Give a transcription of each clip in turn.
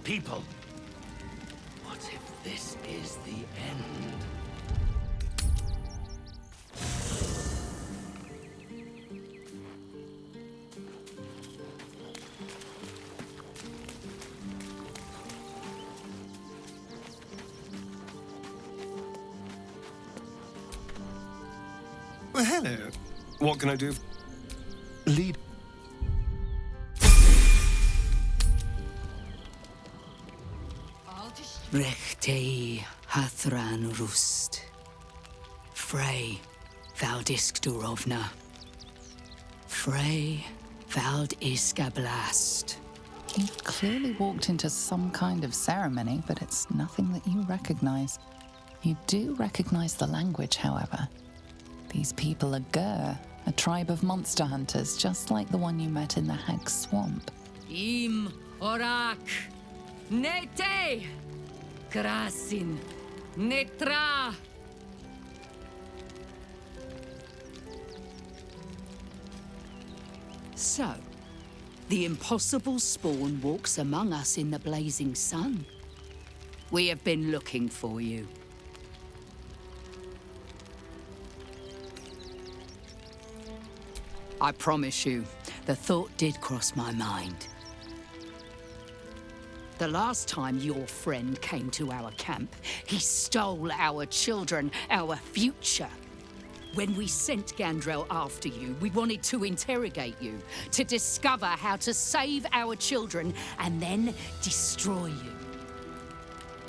people. What if this is the end? Well, hello. What can I do? Lead. Rechtei Hathran Rust. Frey Valdiskdurovna. Frey Valdiskablast. He clearly walked into some kind of ceremony, but it's nothing that you recognize. You do recognize the language, however. These people are Gur, a tribe of monster hunters, just like the one you met in the Hag's Swamp. Im Orak. Nete. Krasin. Netra. So, the impossible spawn walks among us in the blazing sun. We have been looking for you. I promise you, the thought did cross my mind. The last time your friend came to our camp, he stole our children, our future. When we sent Gandrel after you, we wanted to interrogate you, to discover how to save our children and then destroy you.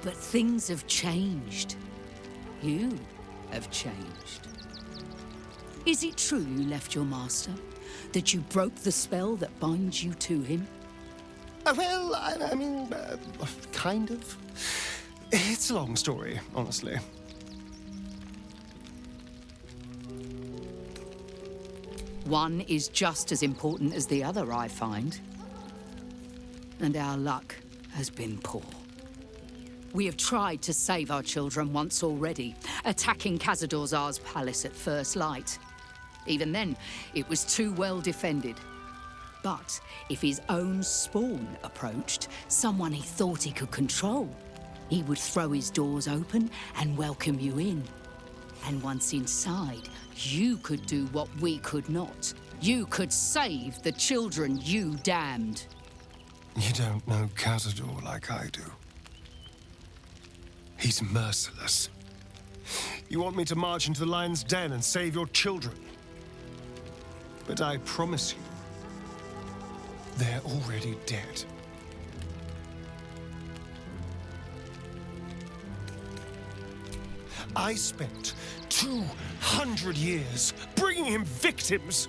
But things have changed. You have changed. Is it true you left your master? That you broke the spell that binds you to him? Well, I mean, kind of. It's a long story, honestly. One is just as important as the other, I find. And our luck has been poor. We have tried to save our children once already, attacking Khazad-dûr's palace at first light. Even then, it was too well defended. But if his own spawn approached, someone he thought he could control, he would throw his doors open and welcome you in. And once inside, you could do what we could not. You could save the children you damned. You don't know Khazad-dûr like I do. He's merciless. You want me to march into the lion's den and save your children? But I promise you, they're already dead. I spent 200 years bringing him victims.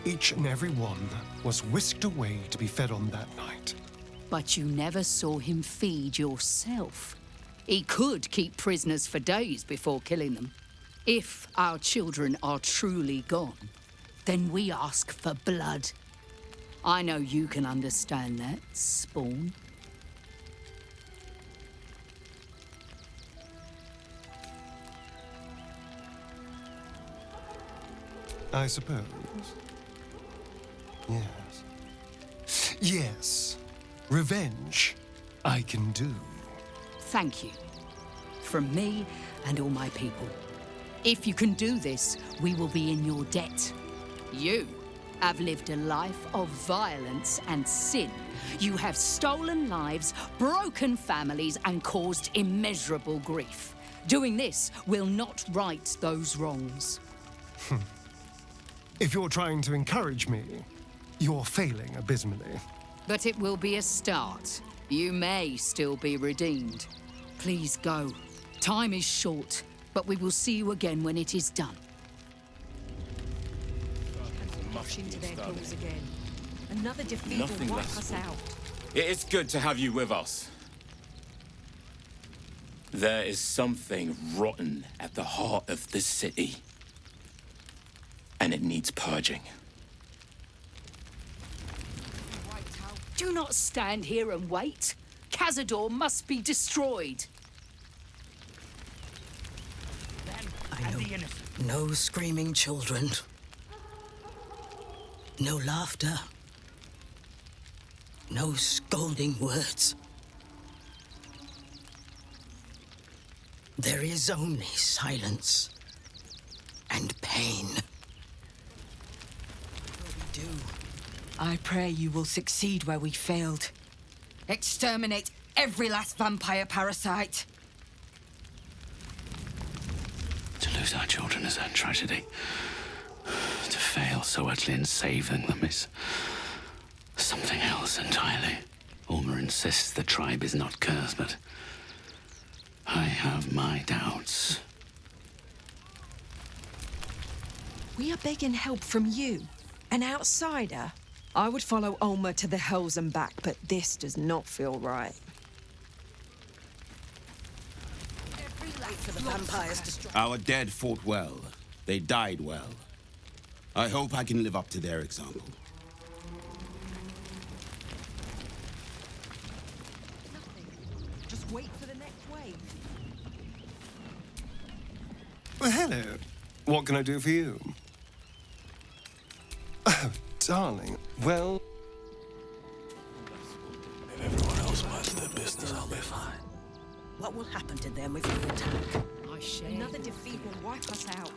Each and every one was whisked away to be fed on that night. But you never saw him feed yourself. He could keep prisoners for days before killing them. If our children are truly gone, then we ask for blood. I know you can understand that, Spawn. I suppose. Yes. Yes. Revenge, I can do. Thank you. From me and all my people. If you can do this, we will be in your debt. You have lived a life of violence and sin. You have stolen lives, broken families, and caused immeasurable grief. Doing this will not right those wrongs. If you're trying to encourage me, you're failing abysmally. But it will be a start. You may still be redeemed. Please go. Time is short, but we will see you again when it is done. Rush into their claws again. Another defeat Nothing will wipe less us out. It is good to have you with us. There is something rotten at the heart of this city, and it needs purging. Do not stand here and wait. Khazad-dûr must be destroyed. I know. No screaming children. No laughter. No scolding words. There is only silence and pain. What do we do? I pray you will succeed where we failed. Exterminate every last vampire parasite. To lose our children is a tragedy. To fail so utterly in saving them is something else entirely. Ulmer insists the tribe is not cursed, but I have my doubts. We are begging help from you, an outsider. I would follow Ulmer to the hells and back, but this does not feel right. For the vampires to Our dead fought well. They died well. I hope I can live up to their example. Just wait for the next wave. Well, hello. What can I do for you? Oh, darling. Well... If everyone else minds their business, I'll be fine. What will happen to them if we attack? I share. Another defeat will wipe us out.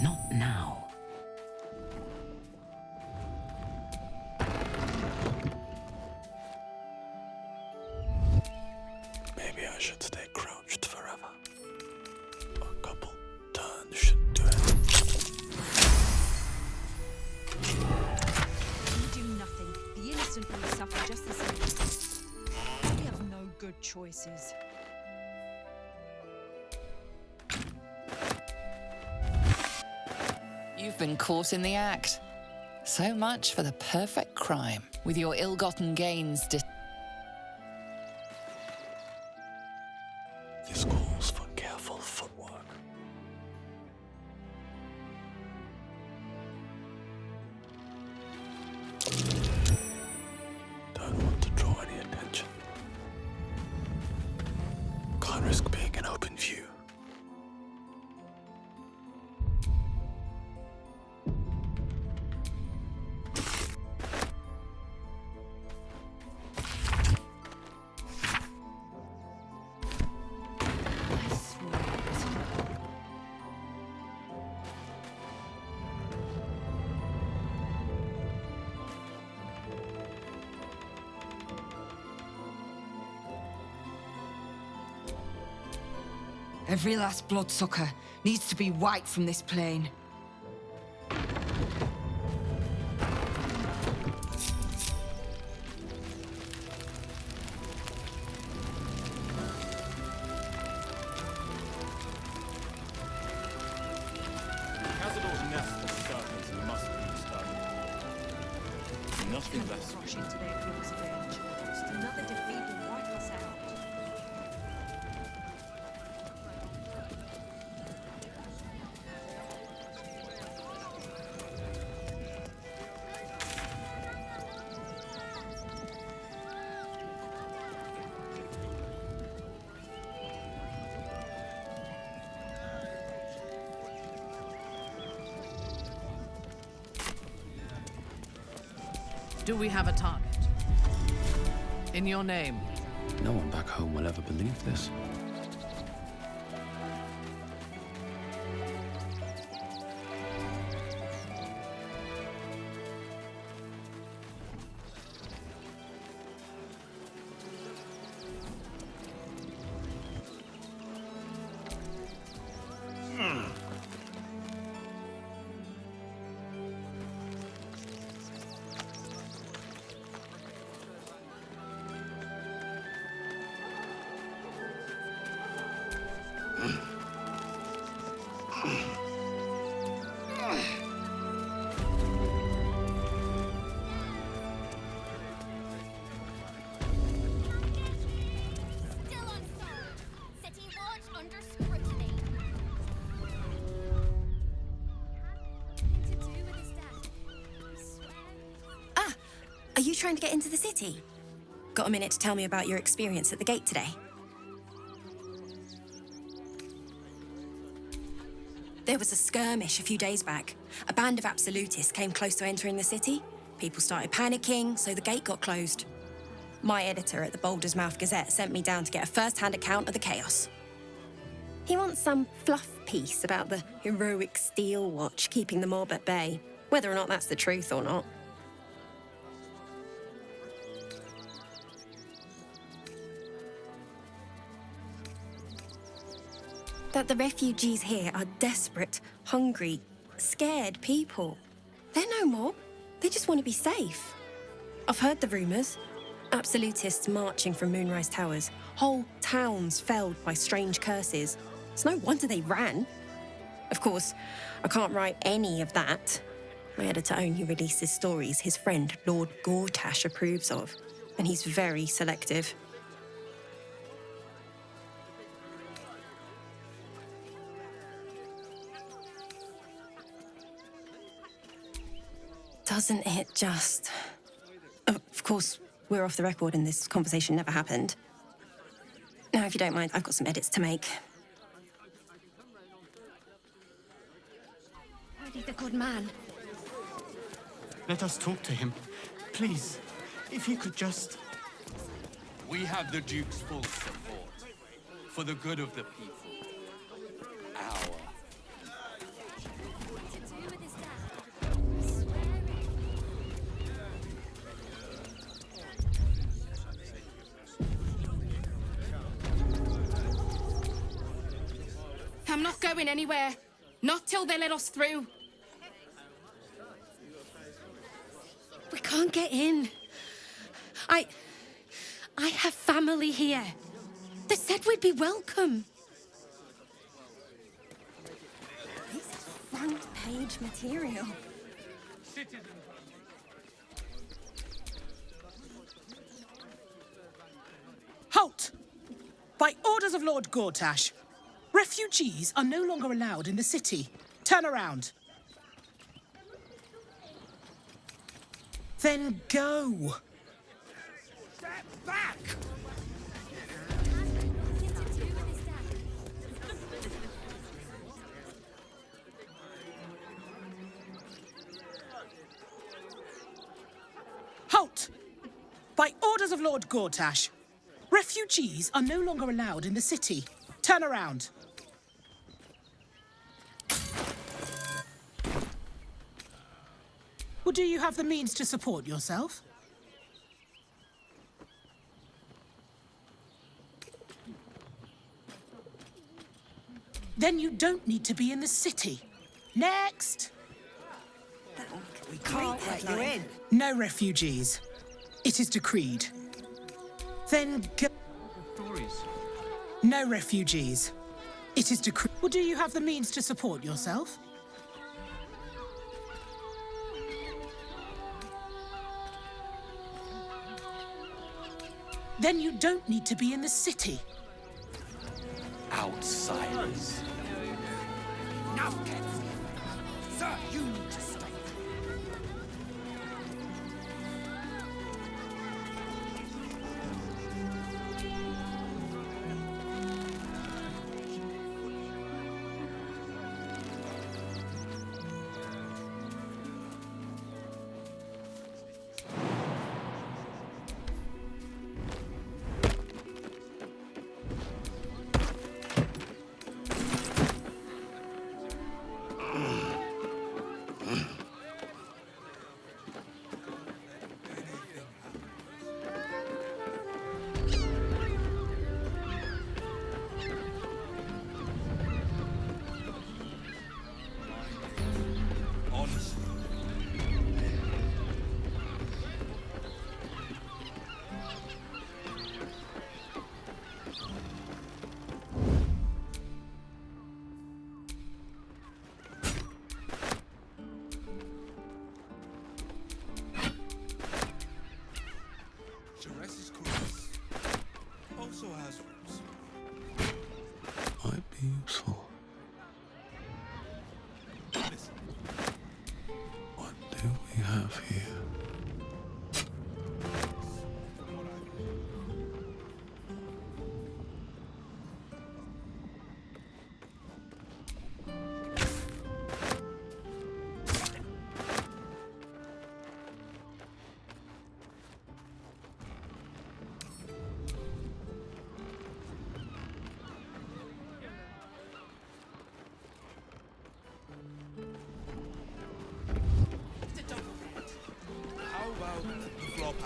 Not now. Maybe I should stay crouched forever. A couple turns should do it. We do nothing. The innocent will suffer just the same. We have no good choices. You've been caught in the act. So much for the perfect crime, with your ill-gotten gains This calls for careful footwork. Don't want to draw any attention. Can't risk being in open view. Every last bloodsucker needs to be wiped from this plane. Cazador's nest of serpents must be disturbed. Nothing less. Rush into their claws again. Just another defeat will wipe us out. Do we have a target? In your name? No one back home will ever believe this. Are you trying to get into the city? Got a minute to tell me about your experience at the gate today? There was a skirmish a few days back. A band of absolutists came close to entering the city. People started panicking, so the gate got closed. My editor at the Baldur's Mouth Gazette sent me down to get a first-hand account of the chaos. He wants some fluff piece about the heroic Steel Watch keeping the mob at bay, whether or not that's the truth or not. That the refugees here are desperate, hungry, scared people. They're no mob. They just want to be safe. I've heard the rumours. Absolutists marching from Moonrise Towers. Whole towns felled by strange curses. It's no wonder they ran. Of course, I can't write any of that. My editor only releases stories his friend Lord Gortash approves of, and he's very selective. Doesn't it just... Of course, we're off the record and this conversation never happened. Now, if you don't mind, I've got some edits to make. Ready, the good man. Let us talk to him. Please, if you could just... We have the Duke's full support. For the good of the people. Our... I'm not going anywhere. Not till they let us through. We can't get in. I have family here. They said we'd be welcome. This is front page material. Halt! By orders of Lord Gortash, refugees are no longer allowed in the city. Turn around. Then go. Step back! Halt! By orders of Lord Gortash, refugees are no longer allowed in the city. Turn around. Or do you have the means to support yourself? Then you don't need to be in the city. Next! We can't let you in. No refugees. It is decreed. Then go... No refugees. It is decreed. Or do you have the means to support yourself? Then you don't need to be in the city. Outsiders. Now, kids! Sir, you need to stay.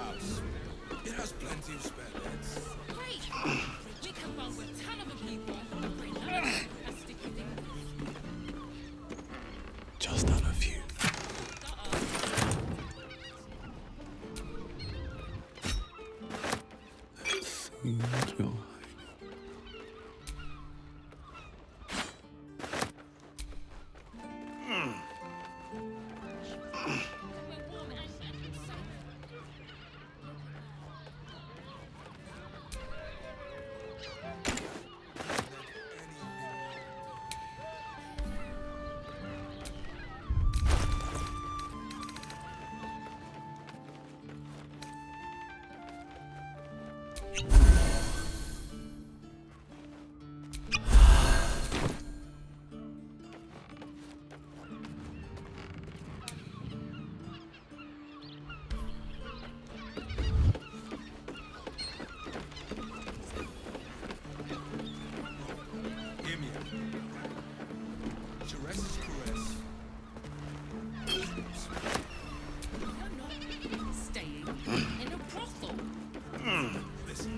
house. It has plenty of spare beds. Great! We can run with a ton of people. Bring none of them plastic things. Just on a few. Let's see what you're hiding. Hear me. Jerez's caress. You're not staying in a brothel. Listen,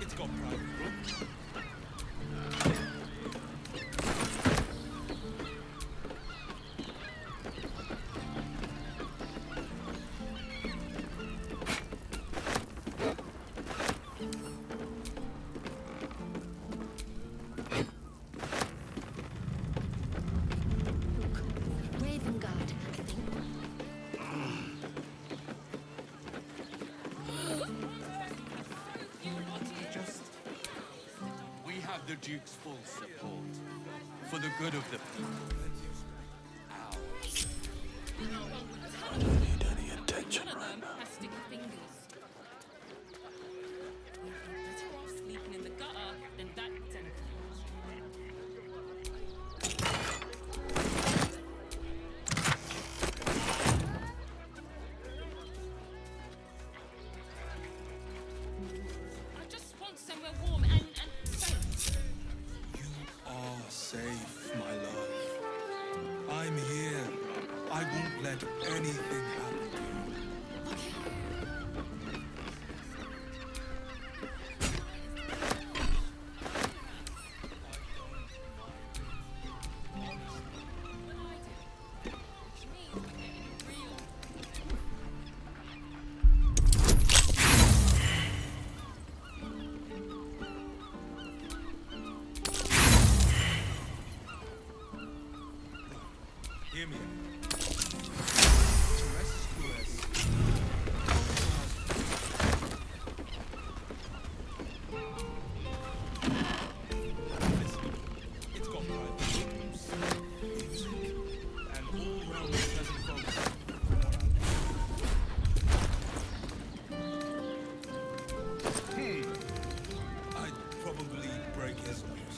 it's got private rooms. Ravengard, I think. We have the Duke's full support. For the good of the people. I don't need any attention right now. Plastic fingers. We'd be better off sleeping in the gutter than that den. I just want somewhere warm and safe. You are safe, my love. I'm here. I won't let anything happen to you. Hear me. Jerez's caress. Listen, it's got private rooms, music, and all round pleasant folks. I'd probably break his news.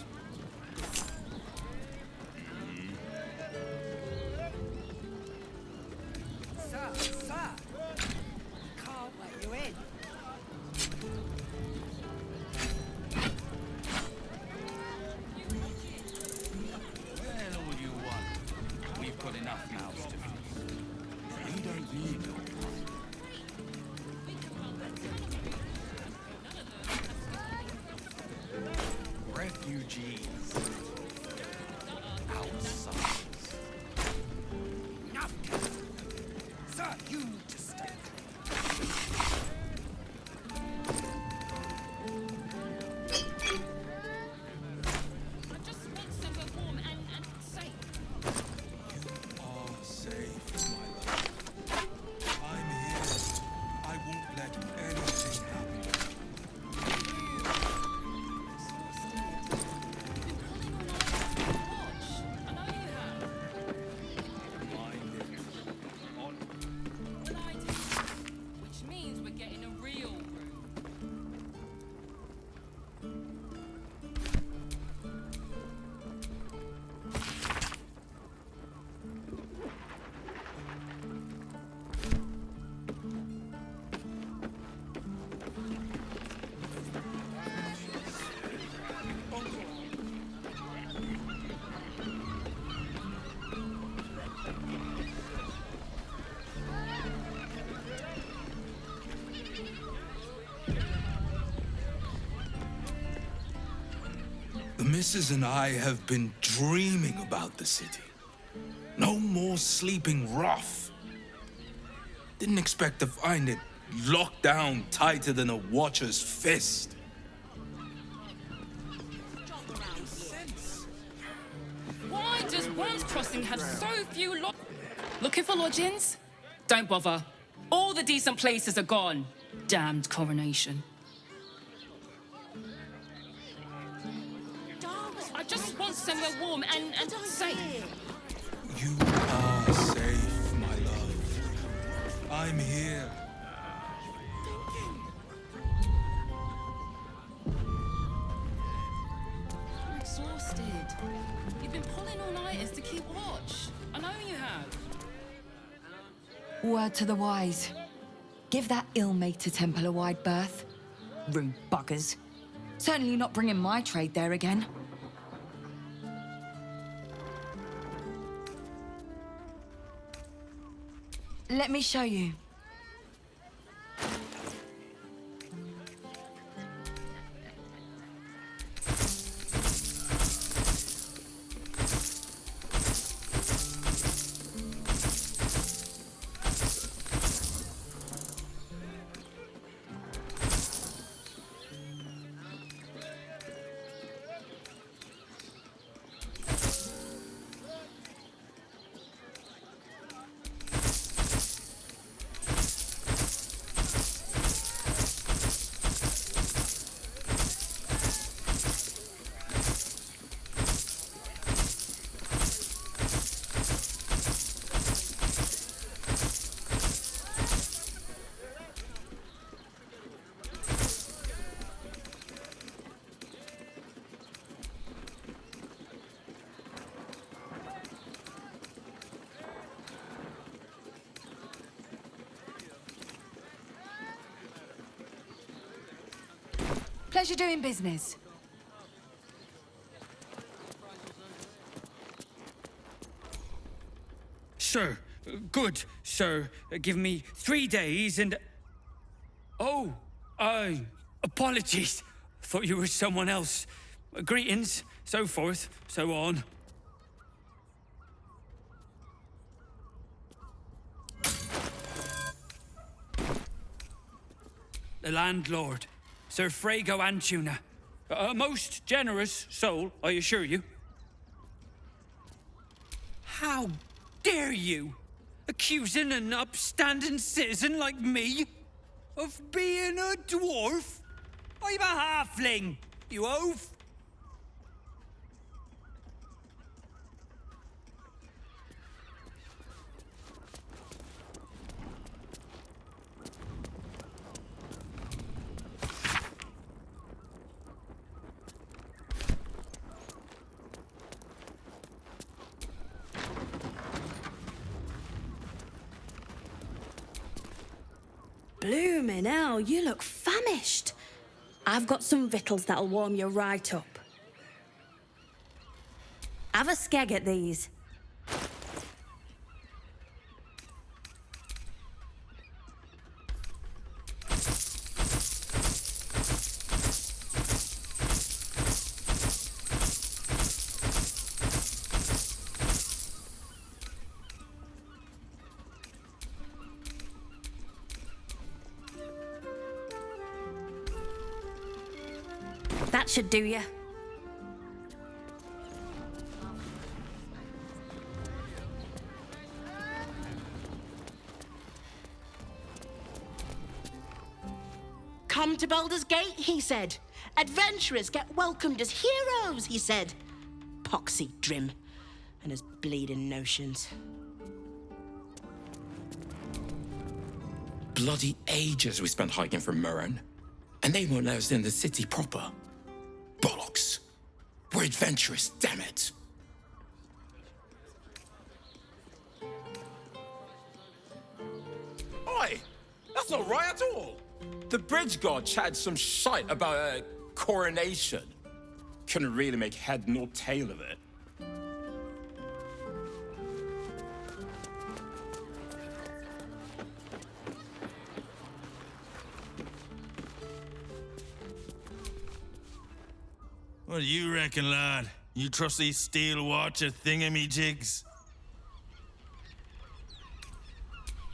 Mrs. and I have been dreaming about the city. No more sleeping rough. Didn't expect to find it locked down tighter than a watcher's fist. Why does Worm's Crossing have so few Looking for lodgings? Don't bother. All the decent places are gone. Damned coronation. I just want somewhere warm and safe. You are safe, my love. I'm here. I'm exhausted. You've been pulling all-nighters to keep watch. I know you have. Word to the wise. Give that ill-mated temple a wide berth. Rude buggers. Certainly not bringing my trade there again. Let me show you. Pleasure doing business. Sir, good, sir. Give me 3 days and... Oh, apologies. Thought you were someone else. Greetings, so forth, so on. The landlord, Sir Frago Antuna. A most generous soul, I assure you. How dare you? Accusing an upstanding citizen like me of being a dwarf? I'm a halfling, you oaf! Bloomin' hell, you look famished. I've got some victuals that'll warm you right up. Have a skeg at these. That should do you. Come to Baldur's Gate, he said. Adventurers get welcomed as heroes, he said. Poxy Drim and his bleeding notions. Bloody ages we spent hiking from Murren, and they won't let us in the city proper. Bollocks. We're adventurous, damn it. Oi! That's not right at all. The bridge god chatted some shite about a coronation. Couldn't really make head nor tail of it. What do you reckon, lad? You trust these steel watcher thingamajigs?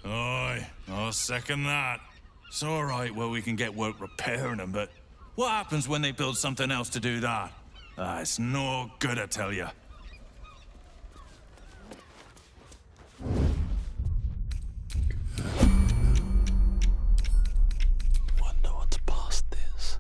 Aye, I'll second that. It's all right where we can get work repairing them, but what happens when they build something else to do that? It's no good, I tell you. Wonder what's past this.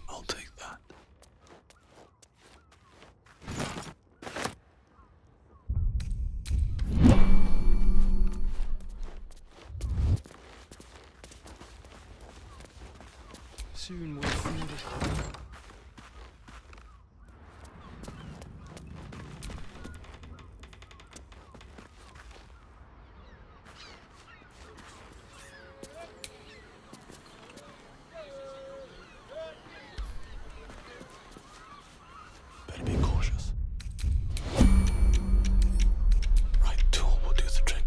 I'll take that. Soon we'll see the Better be cautious. Right tool will do the trick.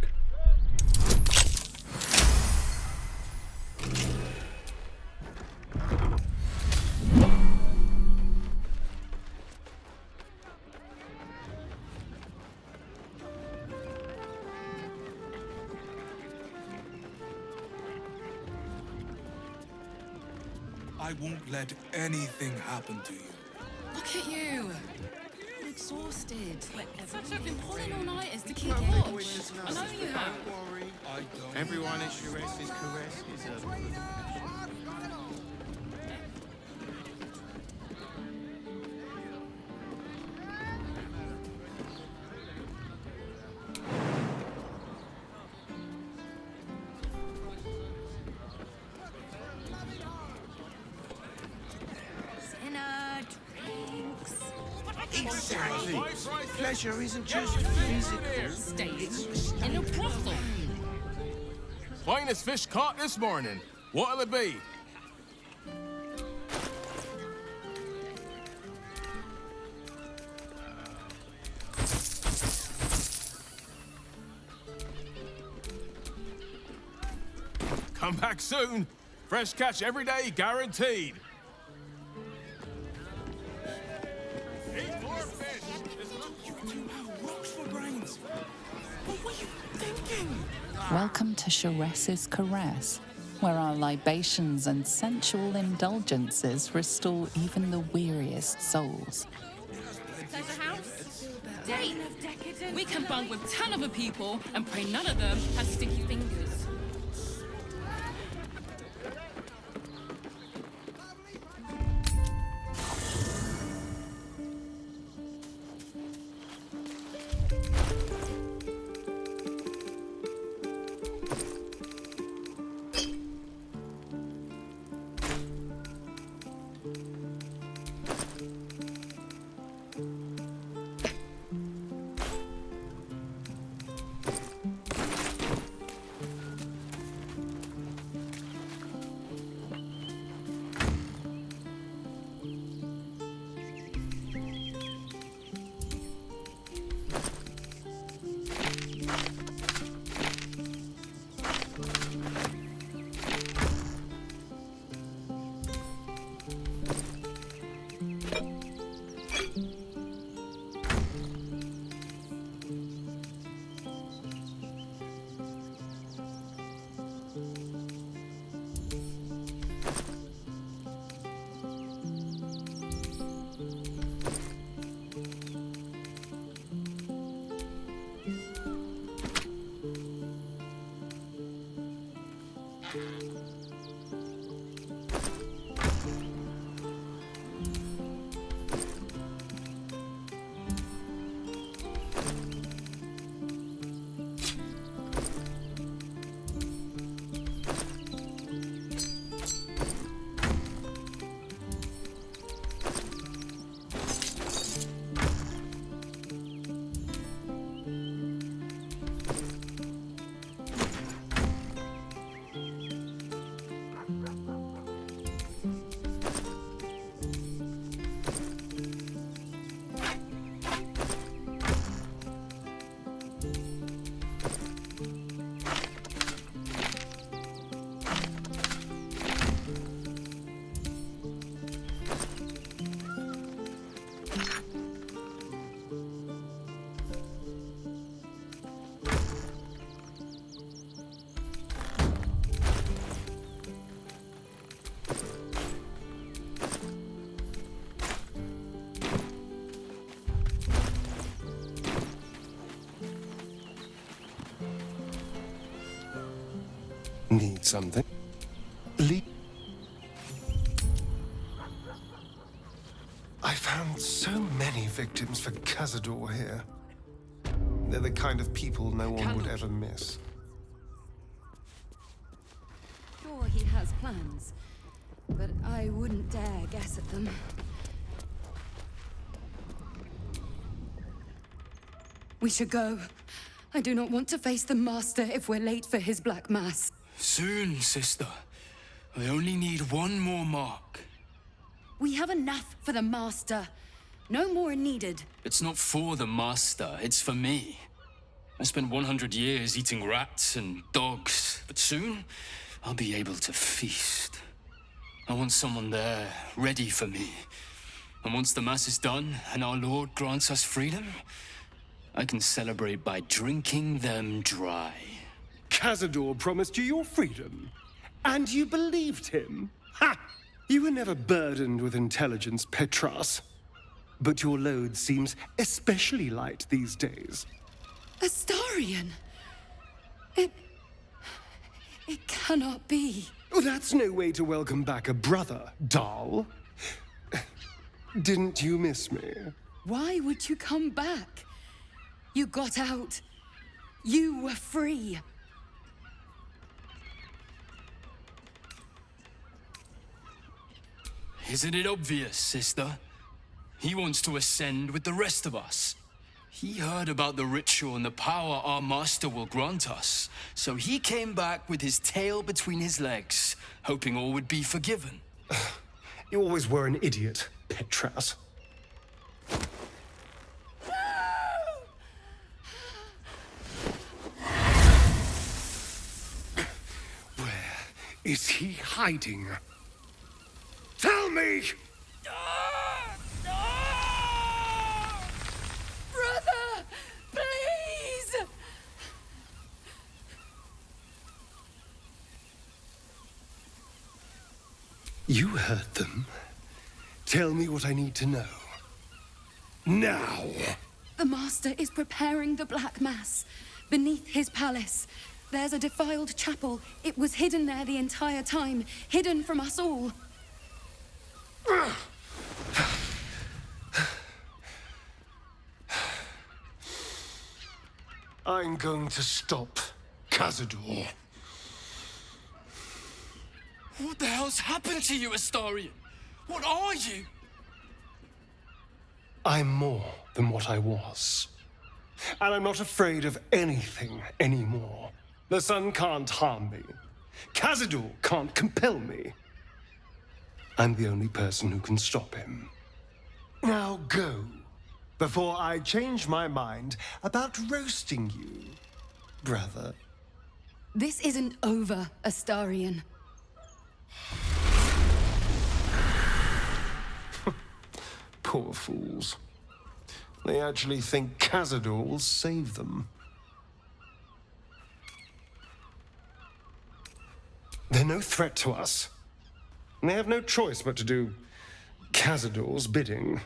I won't let anything happen to you. Look at you. You're exhausted. Such have been pulling all-nighters to keep watch. I know you have. Everyone at Shures's caress is a... Exactly. Pleasure isn't just physical. Staying in a brothel. Finest fish caught this morning. What'll it be? Come back soon. Fresh catch every day, guaranteed. Eat more fish. Rocks for brains. What were you thinking? Welcome to Shures's Caress, where our libations and sensual indulgences restore even the weariest souls. Pleasure house? Date. We can bunk with 10 other people and pray none of them has sticky fingers. Need something? I found so many victims for Cazador here. They're the kind of people no one would ever miss. Sure, he has plans, but I wouldn't dare guess at them. We should go. I do not want to face the Master if we're late for his Black Mass. Soon, sister. I only need one more mark. We have enough for the Master. No more are needed. It's not for the Master, it's for me. I spent 100 years eating rats and dogs, but soon I'll be able to feast. I want someone there, ready for me. And once the Mass is done and our Lord grants us freedom, I can celebrate by drinking them dry. Cazador promised you your freedom, and you believed him? Ha! You were never burdened with intelligence, Petras. But your load seems especially light these days. Astarion! It cannot be. Oh, that's no way to welcome back a brother, doll. Didn't you miss me? Why would you come back? You got out. You were free. Isn't it obvious, sister? He wants to ascend with the rest of us. He heard about the ritual and the power our master will grant us, so he came back with his tail between his legs, hoping all would be forgiven. You always were an idiot, Petras. Where is he hiding? Tell me! Brother! Please! You heard them. Tell me what I need to know. Now! The Master is preparing the Black Mass beneath his palace. There's a defiled chapel. It was hidden there the entire time, hidden from us all. I'm going to stop Cazador. What the hell's happened to you, Astarion? What are you? I'm more than what I was. And I'm not afraid of anything anymore. The sun can't harm me. Cazador can't compel me. I'm the only person who can stop him. Now go, before I change my mind about roasting you, brother. This isn't over, Astarion. Poor fools. They actually think Cazador will save them. They're no threat to us. And they have no choice but to do Cazador's bidding.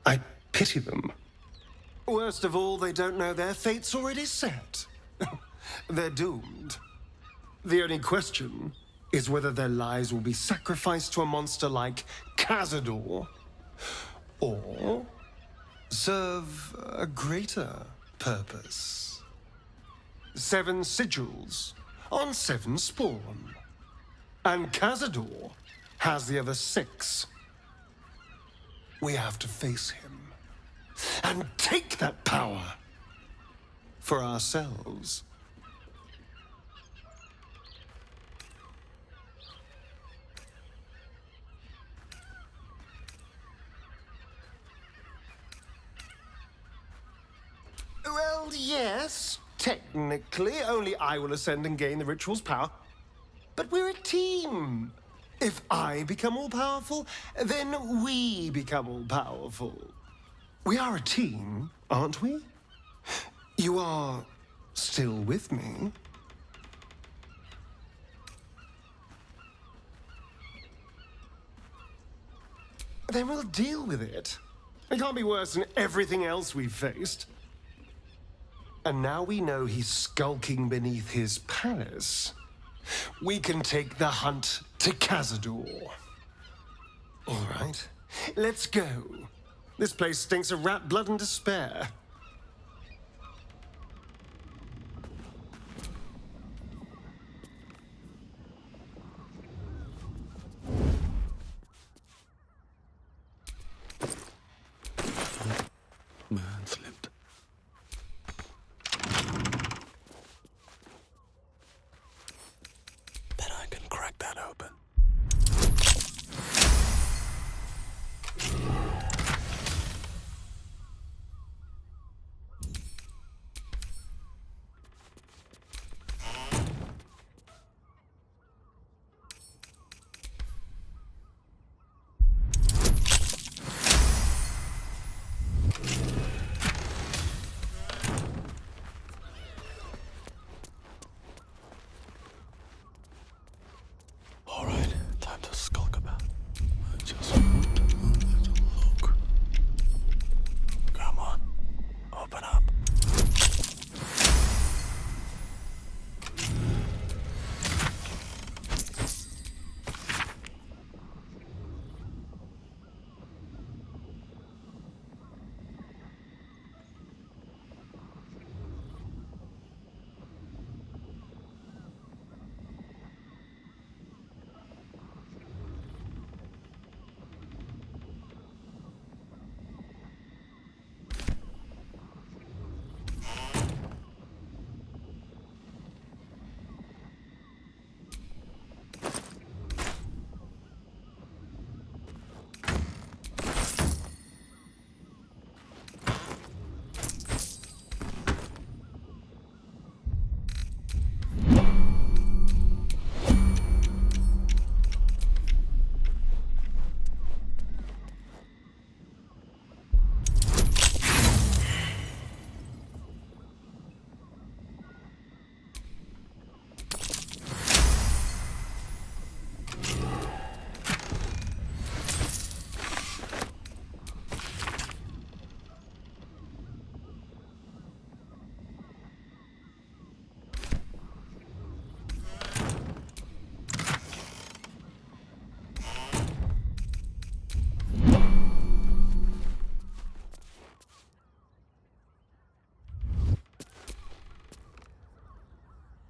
I pity them. Worst of all, they don't know their fate's already set. They're doomed. The only question is whether their lives will be sacrificed to a monster like Cazador, or serve a greater purpose. 7 sigils on 7 spawn. And Cazador has the other 6. We have to face him and take that power for ourselves. Well, yes, technically, only I will ascend and gain the ritual's power. But we're a team. If I become all powerful, then we become all powerful. We are a team, aren't we? You are still with me? Then we'll deal with it. It can't be worse than everything else we've faced. And now we know he's skulking beneath his palace. We can take the hunt to Cazador. All right, let's go. This place stinks of rat blood and despair. Man slipped. Bet I can crack that open. All right, time to skulk about. I just want a little look. Come on, open up.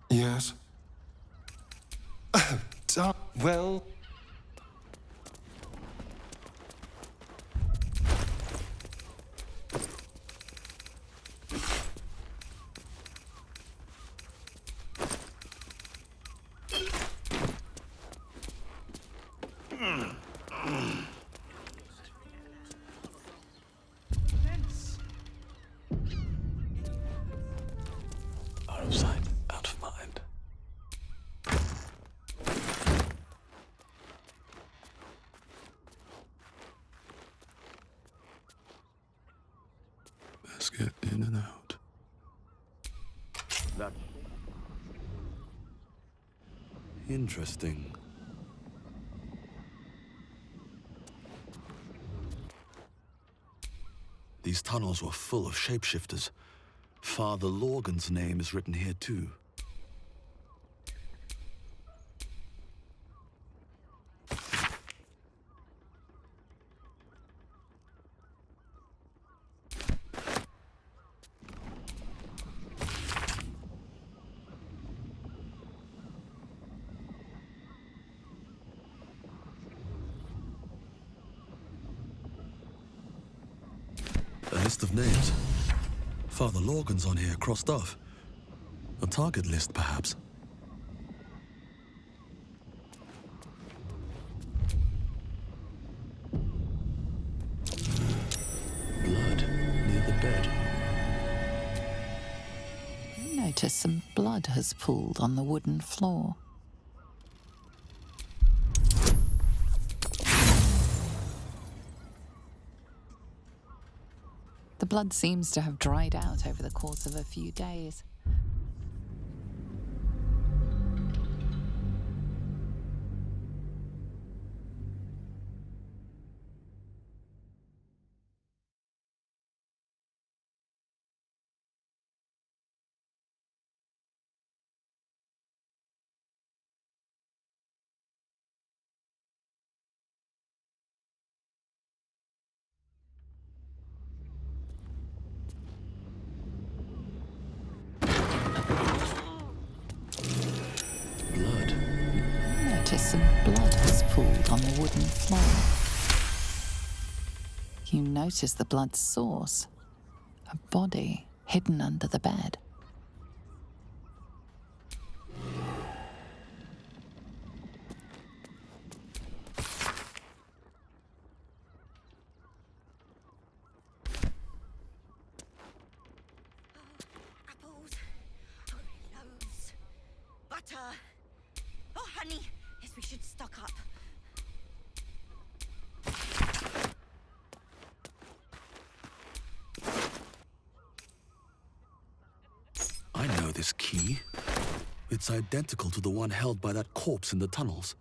Yes? Well... Out of sight, out of mind. Let's get in and out. Interesting. These tunnels were full of shapeshifters. Father Lorgan's name is written here too. A list of names. Father Lorgan's on here, crossed off. A target list, perhaps. Blood near the bed. You notice some blood has pooled on the wooden floor. The blood seems to have dried out over the course of a few days. wooden floor. You notice the blood's source, a body hidden under the bed. Apples. Oh, loaves. Butter. Oh, honey. Yes, we should stock up. I know this key. It's identical to the one held by that corpse in the tunnels.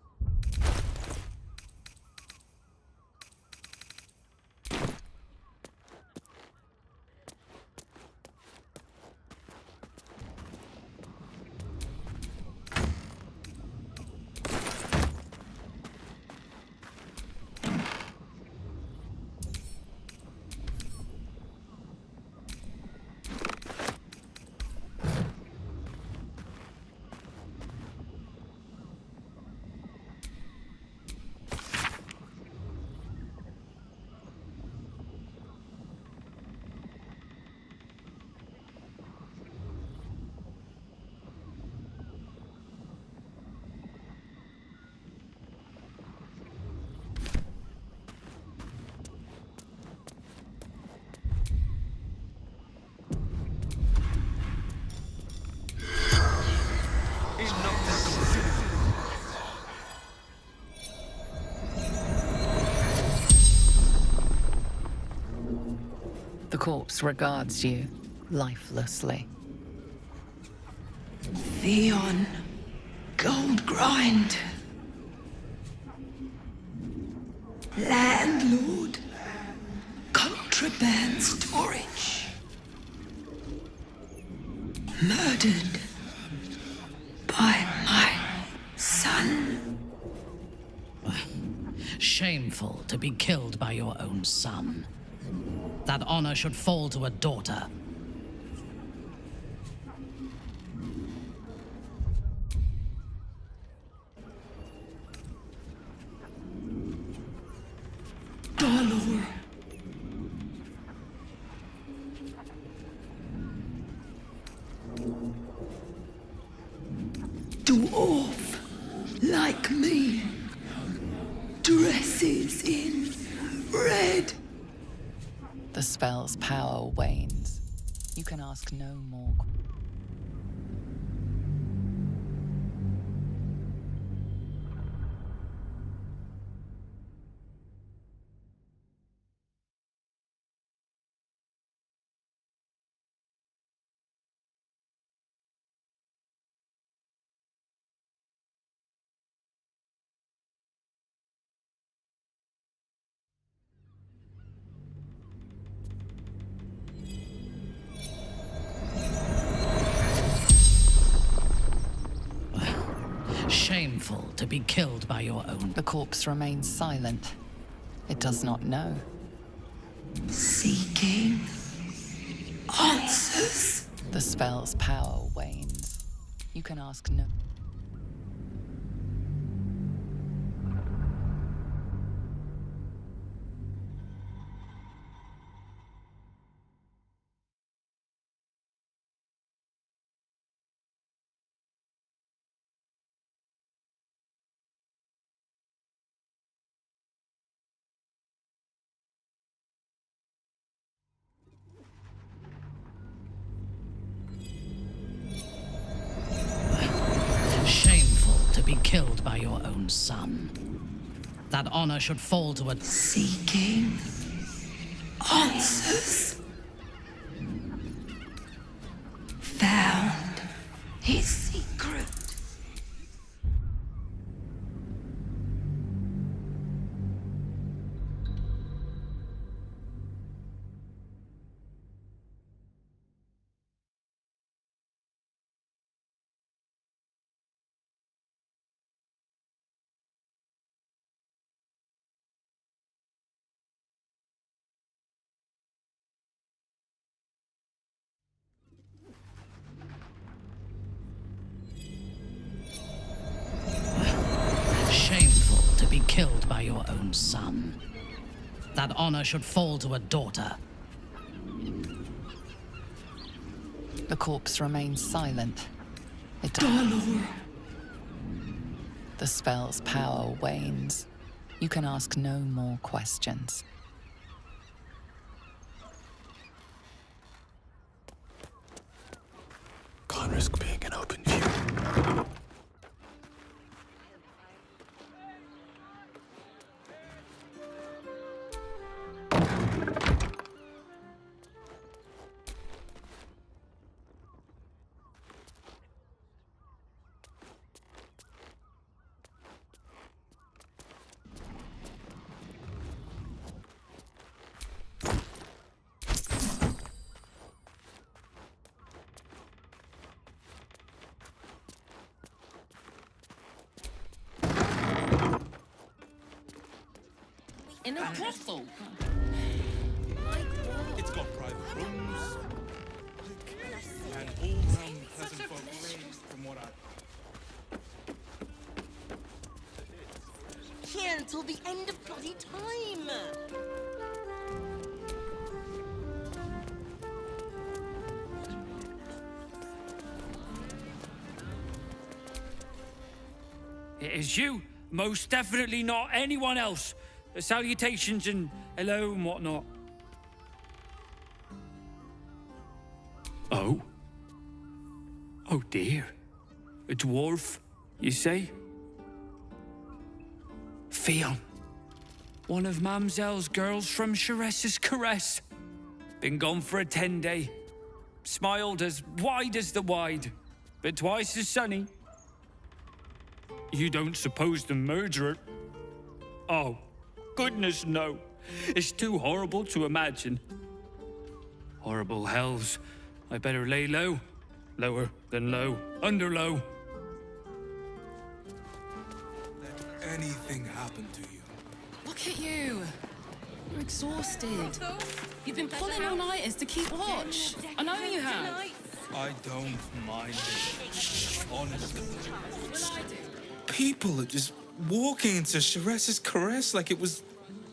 The corpse regards you lifelessly. Theon. Gold grind. Landlord. Contraband storage. Murdered by my son. Shameful to be killed by your own son. That honor should fall to a daughter. Baldur. Dwarf like me. Dresses in red. The spell's power wanes. You can ask no more. Shameful to be killed by your own. The corpse remains silent. It does not know. Seeking answers. The spell's power wanes. You can ask no. Shameful to be killed by your own son. That honor should fall to a... Seeking answers. Found his secret. your own son. That honor should fall to a daughter. The corpse remains silent. The spell's power wanes. You can ask no more questions. Can't risk being in open view. In a brothel. It's got private rooms. And all round pleasant folk from what Here until the end of bloody time. It is you. Most definitely not anyone else. Salutations and hello and whatnot. Oh? Oh dear. A dwarf, you say? Fion. One of Mamselle's girls from Sharess's Caress. Been gone for a 10-day. Smiled as wide as the wide, but twice as sunny. You don't suppose the murderer... Oh, goodness no. It's too horrible to imagine. Horrible hells. I better lay low. Lower than low. Under low. Let anything happen to you. Look at you. You're exhausted. You've been pulling all-nighters to keep watch. I know you have. I don't mind it. Honestly. What will I do? People are just walking into Sharess's Caress like it was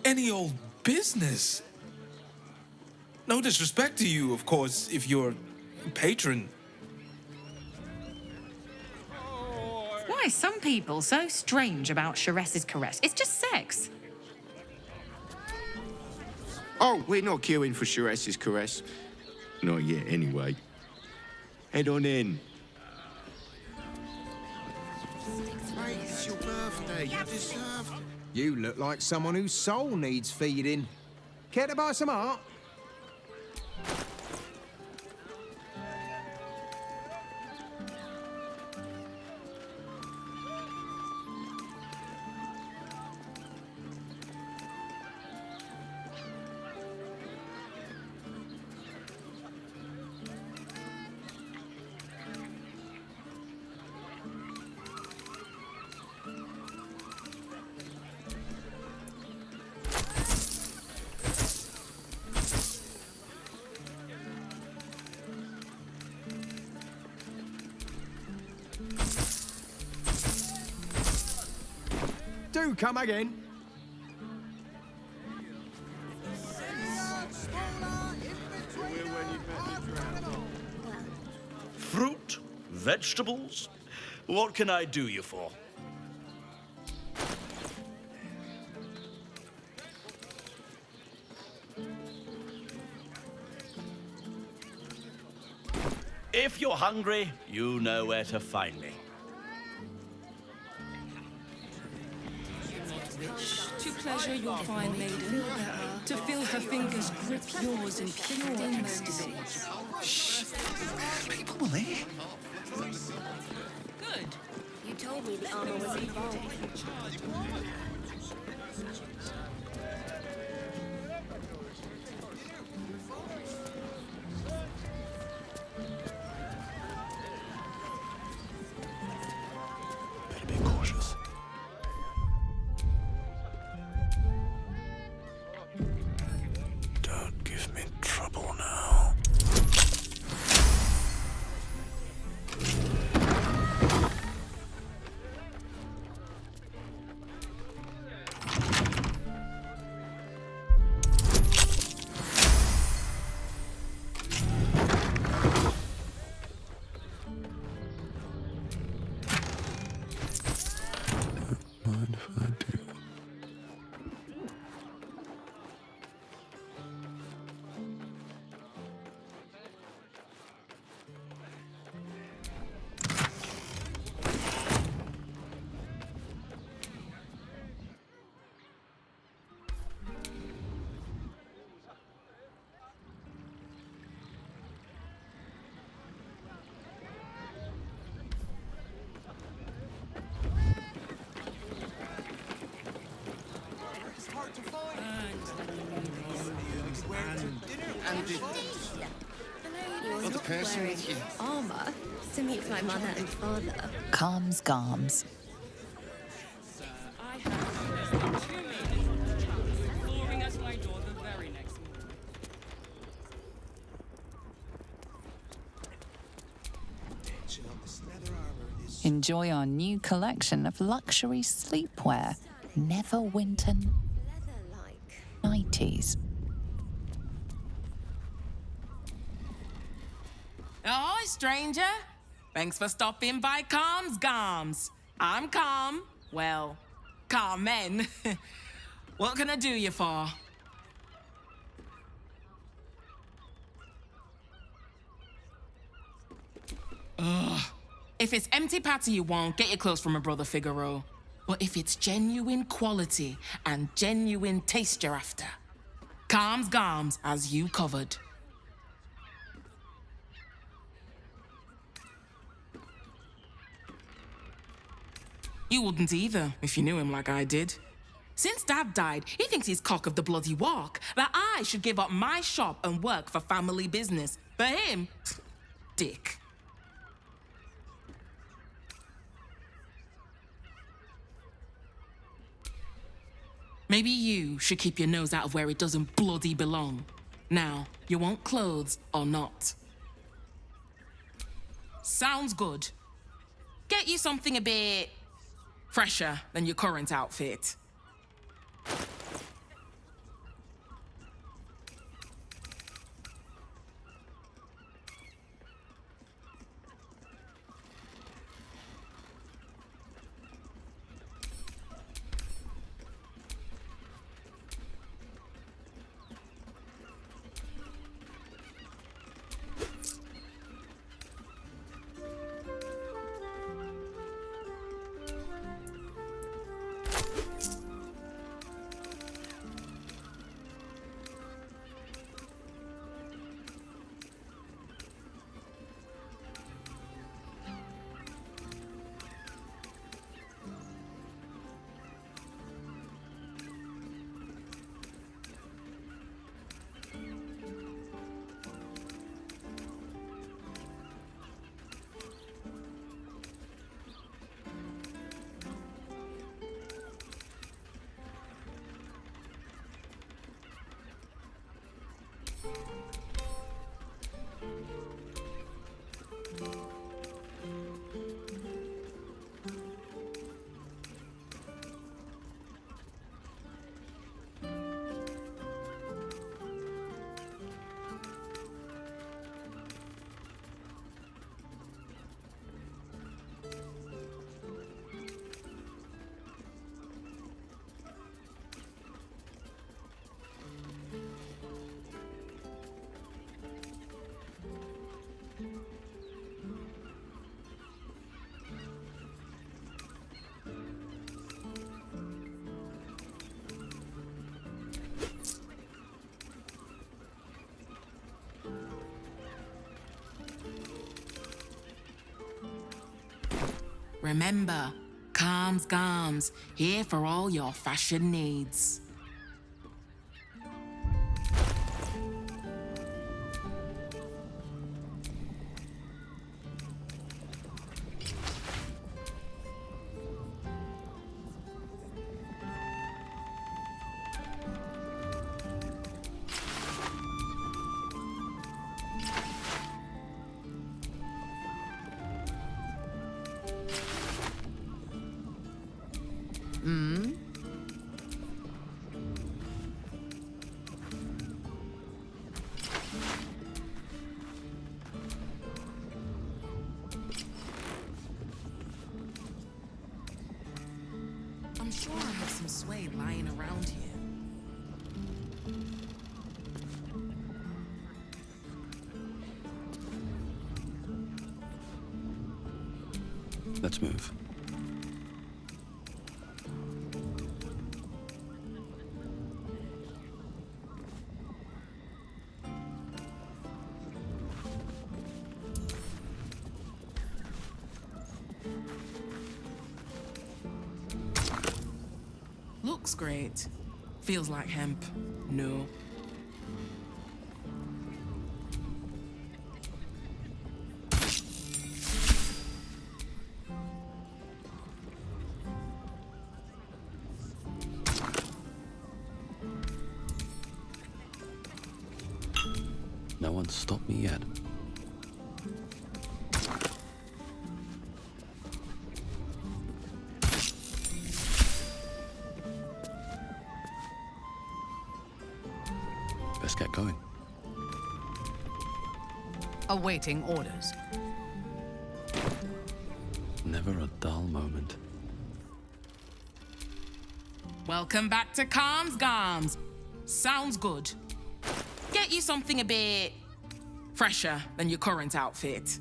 any old business. No disrespect to you, of course, if you're a patron. Why are some people so strange about Sharess's Caress? It's just sex. Oh, we're not queuing for Sharess's Caress. Not yet, anyway. Head on in. Mate, it's your birthday. You deserve... You look like someone whose soul needs feeding. Care to buy some art? Do come again. Fruit? Vegetables? What can I do you for? If you're hungry, you know where to find me. To pleasure your fine maiden, to feel her fingers grip yours in pure ecstasy. Shh. People will hear. Good. You told me the armor was involved. Better be cautious. Don't give me trouble now. You're not wearing armor to meet my mother and father. Calms Garms. Flooring at my door the very next morning. Enjoy our new collection of luxury sleepwear. Neverwinter 90s. Ahoy, stranger. Thanks for stopping by Calm's Garms. I'm Calm. Well, Carmen. What can I do you for? Ugh. If it's empty patty you want, get your clothes from my brother Figaro. But if it's genuine quality and genuine taste you're after, Calm's Garms has you covered. You wouldn't either, if you knew him like I did. Since Dad died, he thinks he's cock of the bloody walk, that I should give up my shop and work for family business. For him, dick. Maybe you should keep your nose out of where it doesn't bloody belong. Now, you want clothes or not? Sounds good. Get you something a bit fresher than your current outfit. Remember, Calm's Garms, here for all your fashion needs. I'm sure I have some suede lying around here. Let's move. Looks great. Feels like hemp. No. No one's stopped me yet. Best get going. Awaiting orders. Never a dull moment. Welcome back to Calms Garms. Sounds good. Get you something a bit fresher than your current outfit.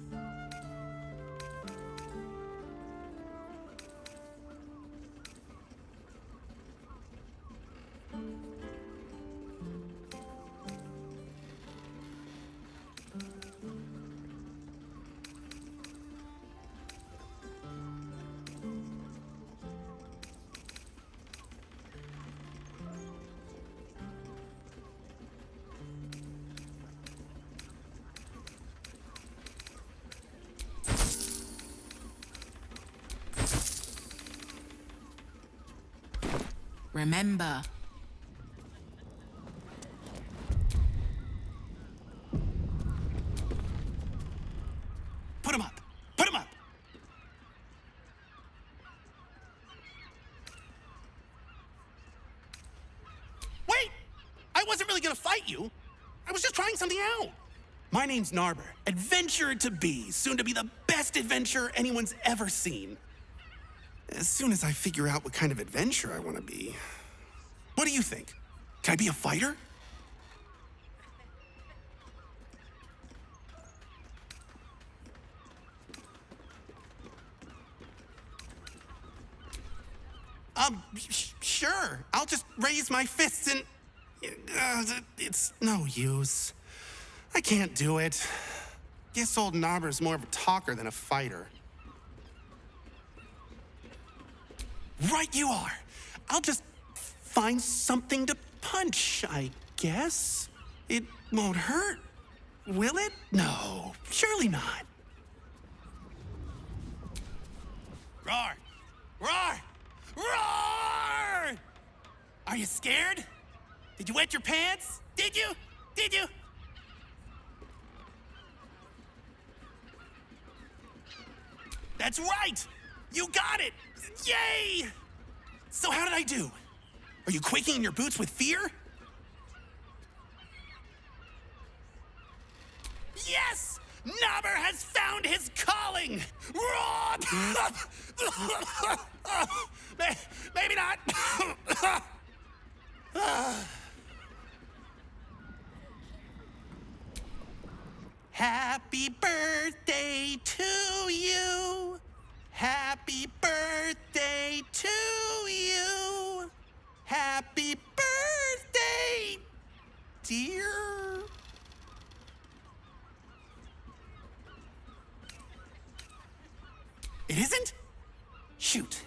Remember, Put him up! Put him up! Wait! I wasn't really gonna fight you. I was just trying something out. My name's Narber, adventurer to be, soon to be the best adventurer anyone's ever seen. As soon as I figure out what kind of adventurer I want to be. What do you think? Can I be a fighter? Sure. I'll just raise my fists and... it's no use. I can't do it. Guess old Narber's more of a talker than a fighter. Right you are. I'll just find something to punch, I guess. It won't hurt, will it? No, surely not. Roar! Roar! Roar! Are you scared? Did you wet your pants? Did you? Did you? That's right! You got it! Yay! So how did I do? Are you quaking in your boots with fear? Yes! Nobber has found his calling! Maybe not. Happy birthday to you. Happy birthday to you. Happy birthday, dear. It isn't? Shoot.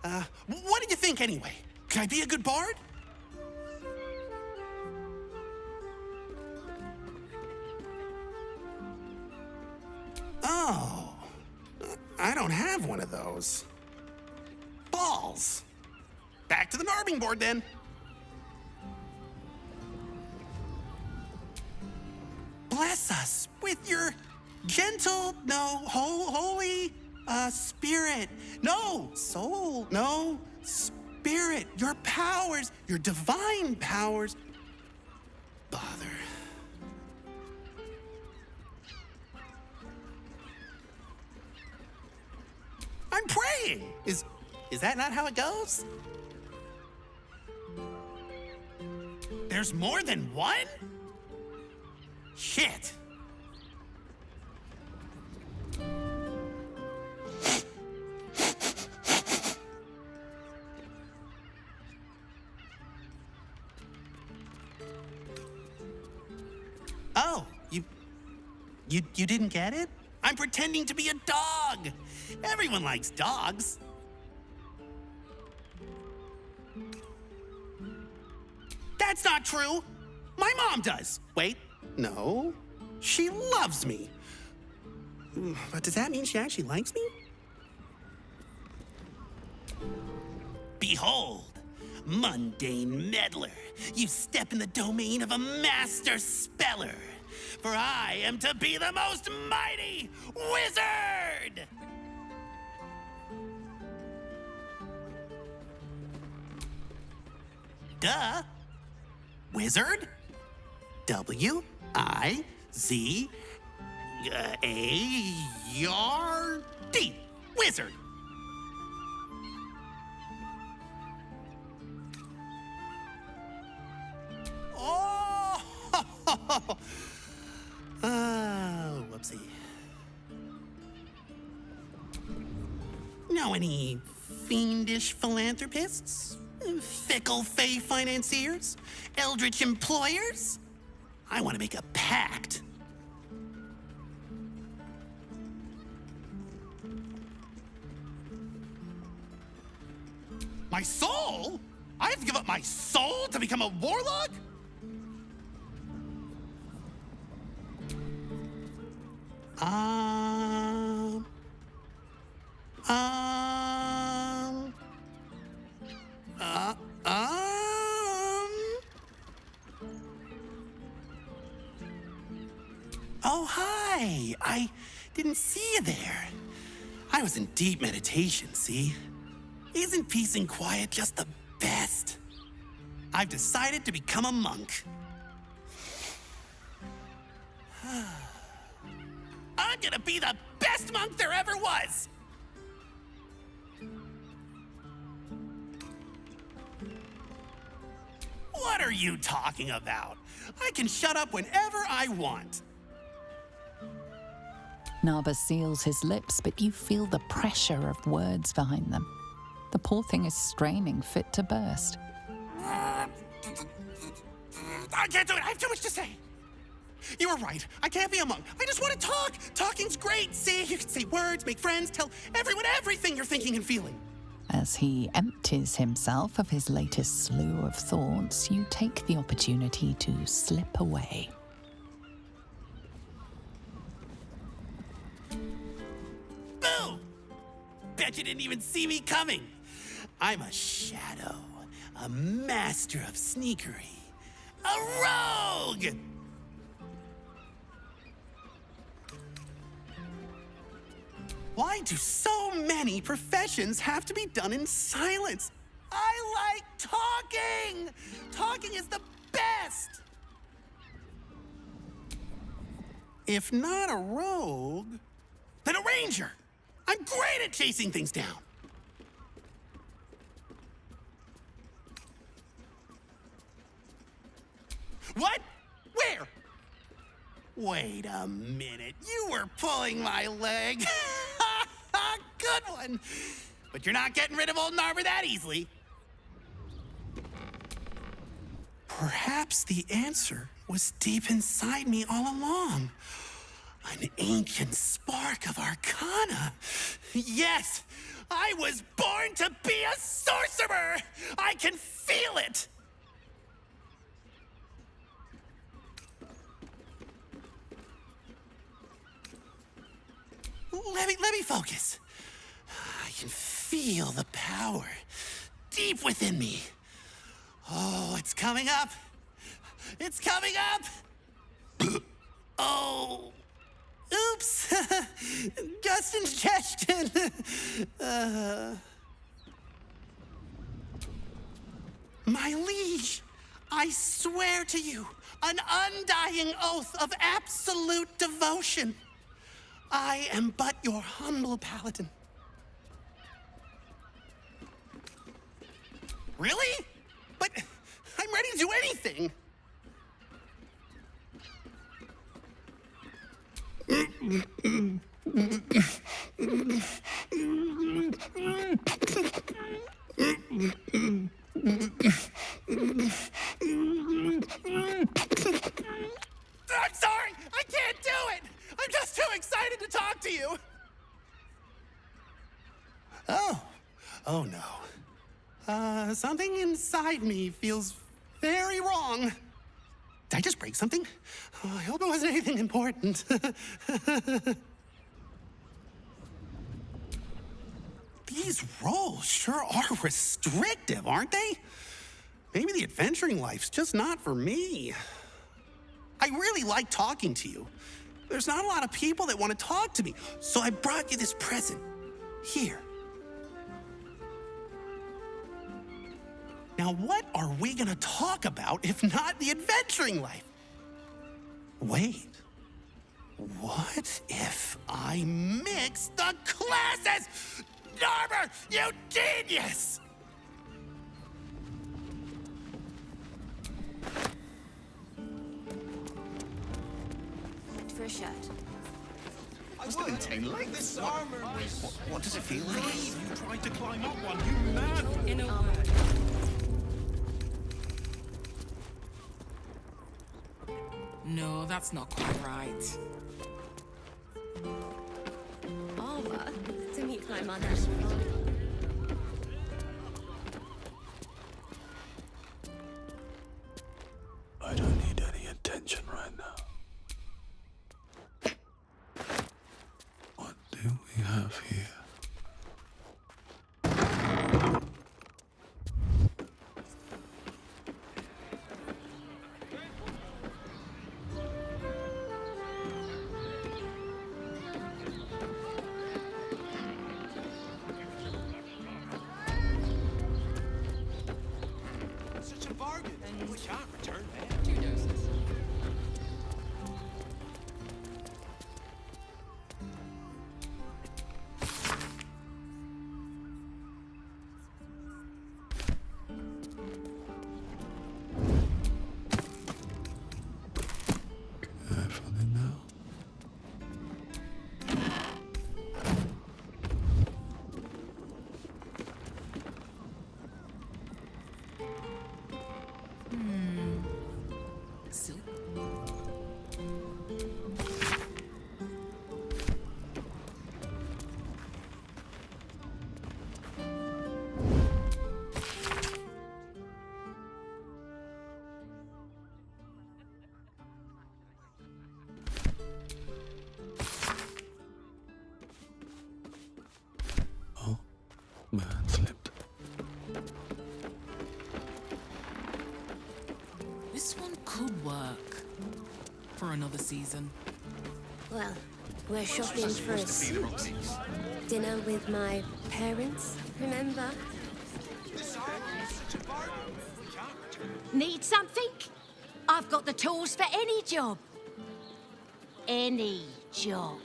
What did you think anyway? Can I be a good bard? Oh. I don't have one of those. Balls. Back to the narbing board then. Bless us with your gentle, no, holy, spirit. No, soul, no, spirit. Your powers, your divine powers. Bother. I'm praying. Is that not how it goes? There's more than one? Shit. Oh, you didn't get it? I'm pretending to be a dog. Everyone likes dogs. That's not true. My mom does. Wait, no. She loves me. But does that mean she actually likes me? Behold, mundane meddler. You step in the domain of a master speller. for I am to be the most mighty wizard! Duh. Wizard? W-I-Z-A-R-D. Wizard. Oh! Oh, whoopsie. Know any fiendish philanthropists? Fickle fey financiers? Eldritch employers? I want to make a pact. My soul? I have to give up my soul to become a warlock? Oh, hi. I didn't see you there. I was in deep meditation, see? Isn't peace and quiet just the best? I've decided to become a monk. I'm gonna be the best monk there ever was! What are you talking about? I can shut up whenever I want. Narba seals his lips, but you feel the pressure of words behind them. The poor thing is straining, fit to burst. I can't do it. I have too much to say. You were right. I can't be a monk. I just want to talk. Talking's great. See, you can say words, make friends, tell everyone everything you're thinking and feeling. As he empties himself of his latest slew of thoughts, you take the opportunity to slip away. Boo! Bet you didn't even see me coming. I'm a shadow, a master of sneakery, a rogue! Why do so many professions have to be done in silence? I like talking! Talking is the best! If not a rogue, then a ranger! I'm great at chasing things down! What? Where? Wait a minute. You were pulling my leg. Good one. But you're not getting rid of old Narber that easily. Perhaps the answer was deep inside me all along. An ancient spark of arcana. Yes, I was born to be a sorcerer. I can feel it. Let me focus. I can feel the power deep within me. Oh, it's coming up. It's coming up. Oh, oops. Just ingestion. My liege, I swear to you, an undying oath of absolute devotion. I am but your humble paladin. Really? But I'm ready to do anything. I'm sorry, I can't do it. I'm just too excited to talk to you. Oh no. Something inside me feels very wrong. Did I just break something? Oh, I hope it wasn't anything important. These roles sure are restrictive, aren't they? Maybe the adventuring life's just not for me. I really like talking to you. There's not a lot of people that want to talk to me, so I brought you this present. Here. Now, what are we gonna talk about if not the adventuring life? Wait. What if I mix the classes? Narber, you genius! For a shirt. I would. Like this armor was... What does it feel like? You tried to climb up one, you mad? In a word. No, that's not quite right. Armor to meet my mother. I don't need any attention right now. What do we have here? Such a bargain. We can't return that. 2 doses. Carefully now. Silk. Oh, my hand slipped. This one could work for another season. Well, we're shopping for a dinner with my parents, remember? Need something? I've got the tools for any job. Any job.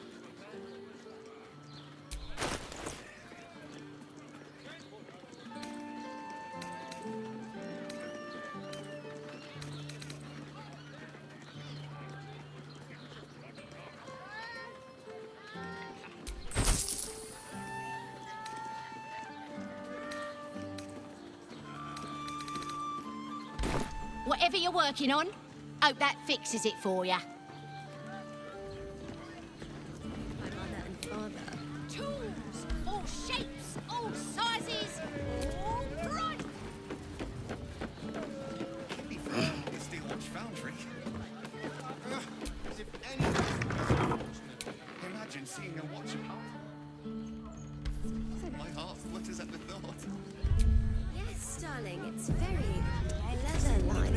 Whatever you're working on, hope that fixes it for ya. My mother and father. Tools, all shapes, all sizes, all bright. Steel Watch Foundry. As if anyone... Imagine seeing a watch apart. My heart flutters at the thought. Yes, darling, it's very leather-like.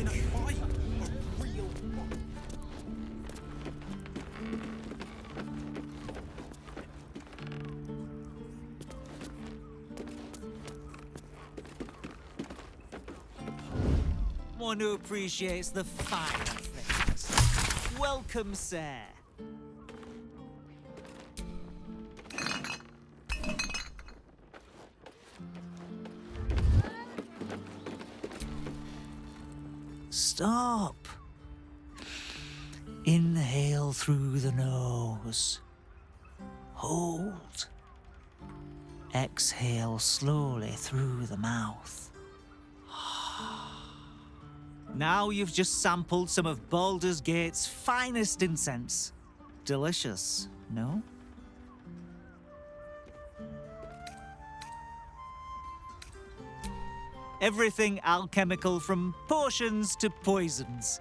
One who appreciates the finer things. Welcome, sir. Stop. Inhale through the nose. Hold. Exhale slowly through the mouth. Now you've just sampled some of Baldur's Gate's finest incense. Delicious, no? Everything alchemical from potions to poisons.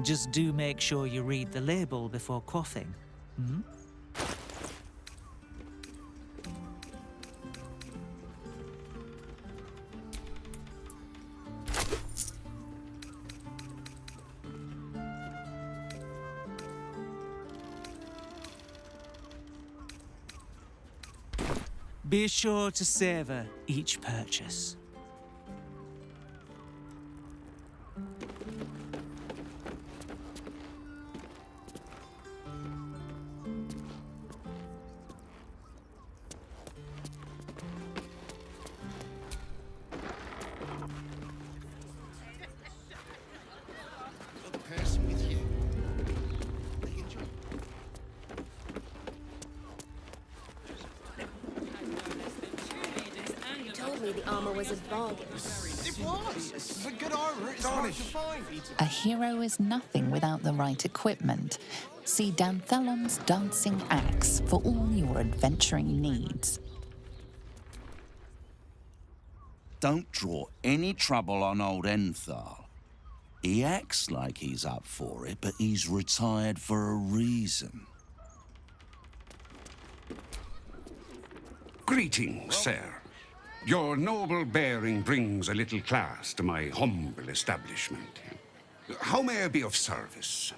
Just do make sure you read the label before quaffing. Hmm? Be sure to savor each purchase. The person with you. They enjoy. You told me the armor was a bargain. It was. The good armor is hard to find. A hero is nothing without the right equipment. See Danthelon's dancing axe for all your adventuring needs. Don't draw any trouble on old Enthal. He acts like he's up for it, but he's retired for a reason. Greetings, sir. Your noble bearing brings a little class to my humble establishment. How may I be of service?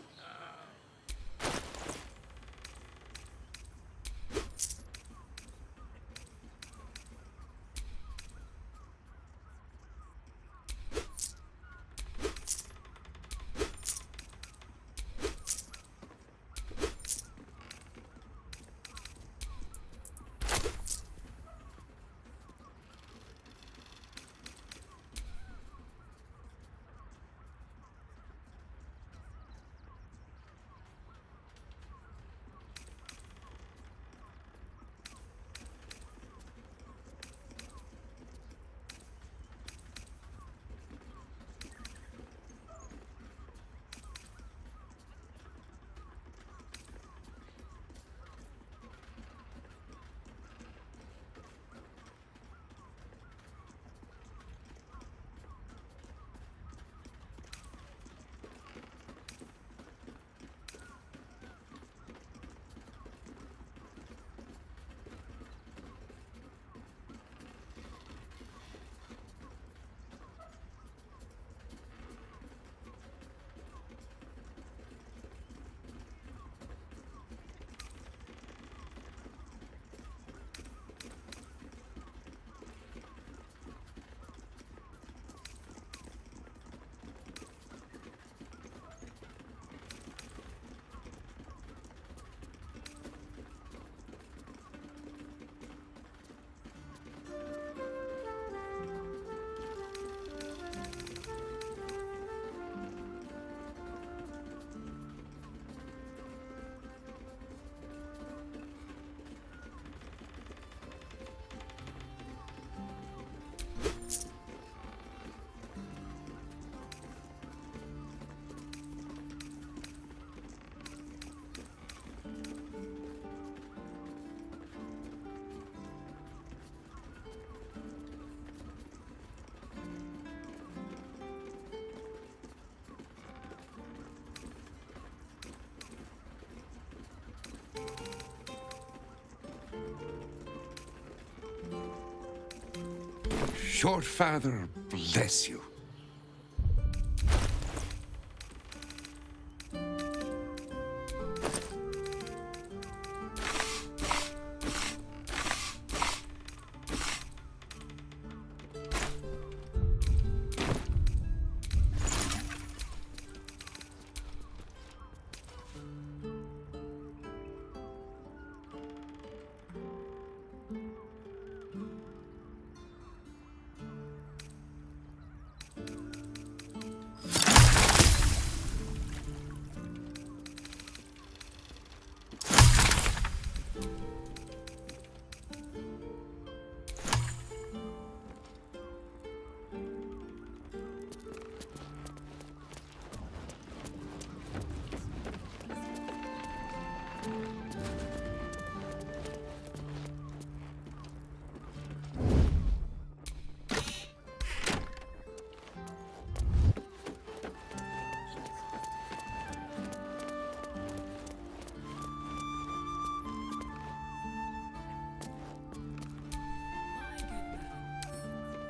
Your father bless you.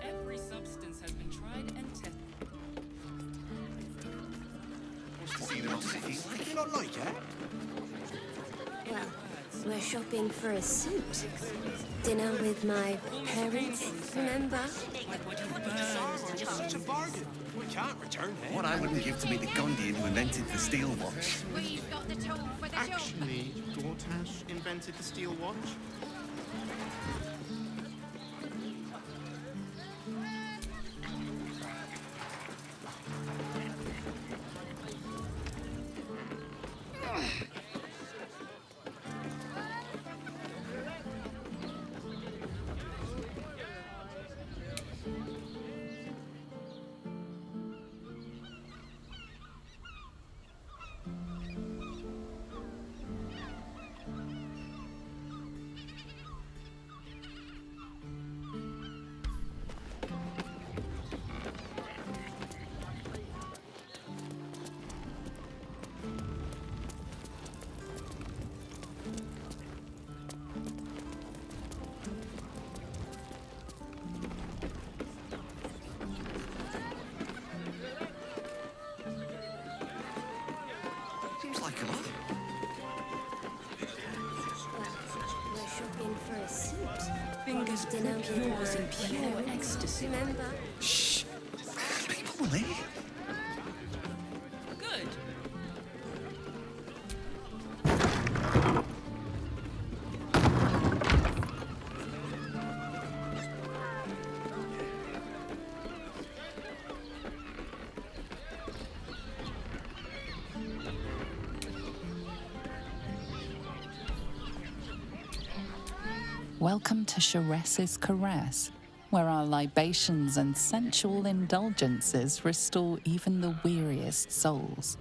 Every substance has been tried and tested. You not like it? Well, We're shopping for a suit. Dinner with my parents, remember? Such a bargain. We can't return it. What I wouldn't give to meet the Gondian who invented the steel watch. We've got the tool for the job. Actually, Dortash invented the steel watch. Seems like a lot. We're shopping for a suit. Fingers Dinner grip with yours my in pure parents, ecstasy. remember? Shh. People will hear. Good. Welcome to Sharess's Caress, where our libations and sensual indulgences restore even the weariest souls.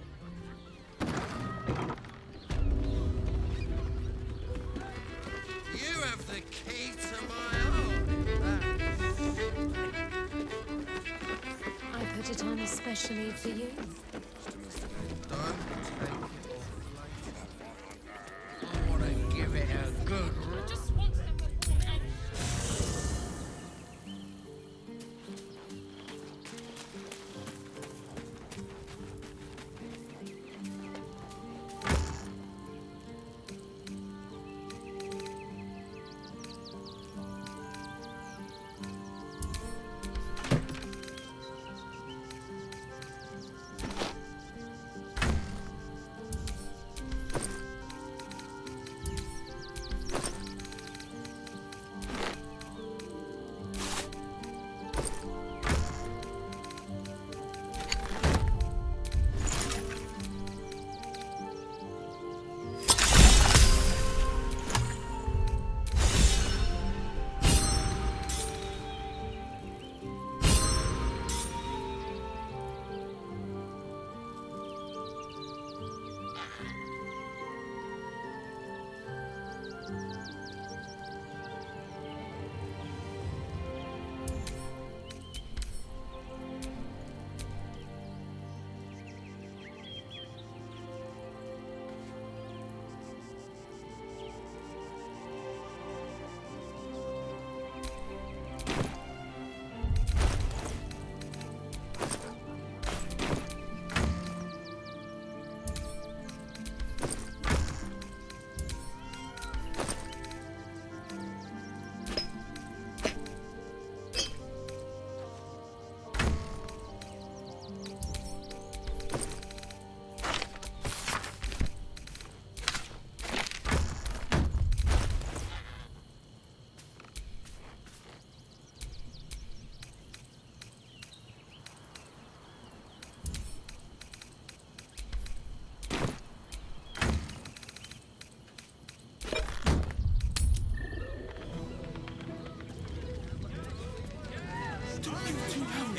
You have the key to my heart. I put it on especially for you. Don't take it off later. I want to give it a good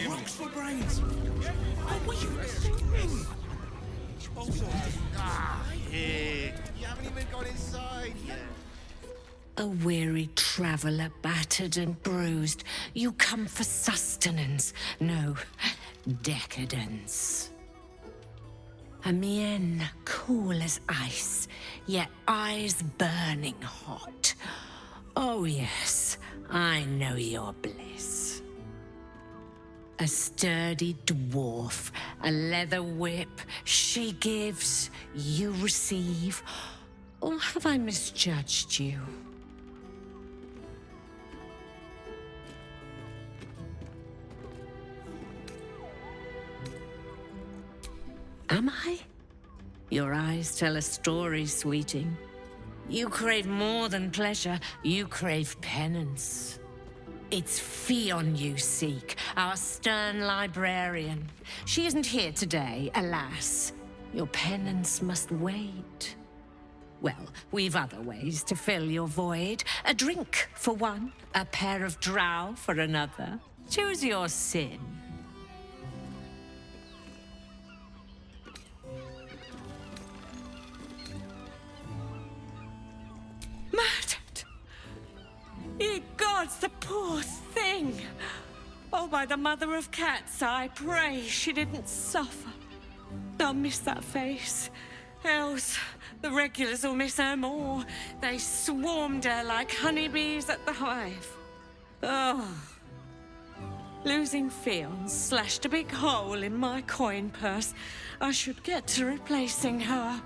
Rocks for brains. What were you doing? Here. You haven't even got inside yet. A weary traveller, battered and bruised, you come for sustenance, no, decadence. A mien cool as ice, yet eyes burning hot. Oh yes, I know your bliss. A sturdy dwarf, a leather whip, she gives, you receive. Or have I misjudged you? Am I? Your eyes tell a story, sweeting. You crave more than pleasure, you crave penance. It's Fionn you seek, our stern librarian. She isn't here today, alas. Your penance must wait. Well, we've other ways to fill your void. A drink for one, a pair of drow for another. Choose your sin. Murdered! Ye gods, the poor thing! Oh, by the mother of cats, I pray she didn't suffer. I'll miss that face. Else, the regulars will miss her more. They swarmed her like honeybees at the hive. Oh. Losing Fionn slashed a big hole in my coin purse. I should get to replacing her.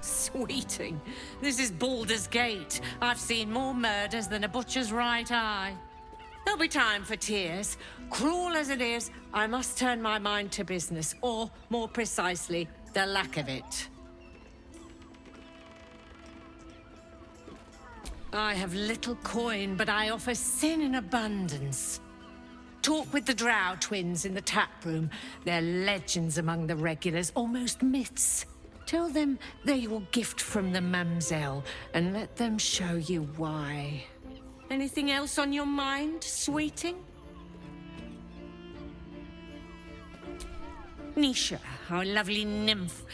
Sweeting, this is Baldur's Gate. I've seen more murders than a butcher's right eye. There'll be time for tears. Cruel as it is, I must turn my mind to business, or, more precisely, the lack of it. I have little coin, but I offer sin in abundance. Talk with the Drow twins in the tap room. They're legends among the regulars, almost myths. Tell them they're your gift from the Mamselle, and let them show you why. Anything else on your mind, sweeting? Nisha, our lovely nymph.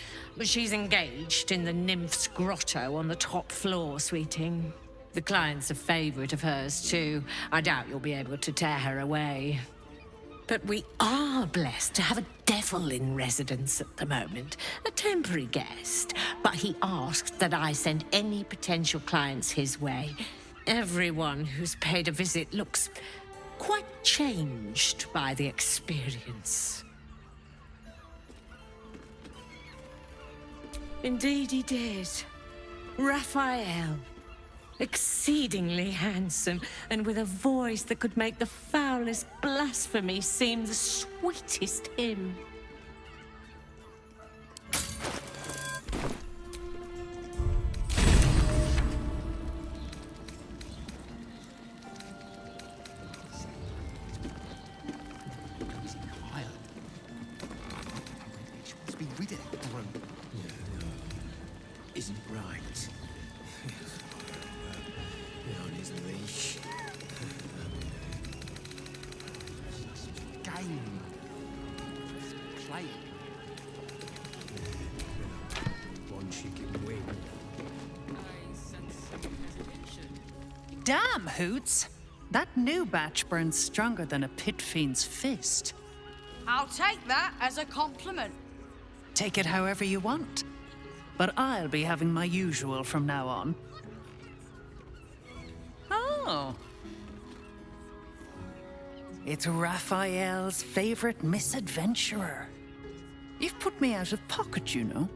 She's engaged in the nymph's grotto on the top floor, sweeting. The client's a favorite of hers, too. I doubt you'll be able to tear her away. But we are blessed to have a devil in residence at the moment. A temporary guest. But he asked that I send any potential clients his way. Everyone who's paid a visit looks quite changed by the experience. Indeed he did. Raphael. Exceedingly handsome, and with a voice that could make the foulest blasphemy seem the sweetest hymn. Let's be rid of that brute. Isn't right. On his leash. Game. Play. One chicken wing. Damn, Hoots! That new batch burns stronger than a pit fiend's fist. I'll take that as a compliment. Take it however you want. But I'll be having my usual from now on. Oh. It's Raphael's favorite misadventurer. You've put me out of pocket, you know.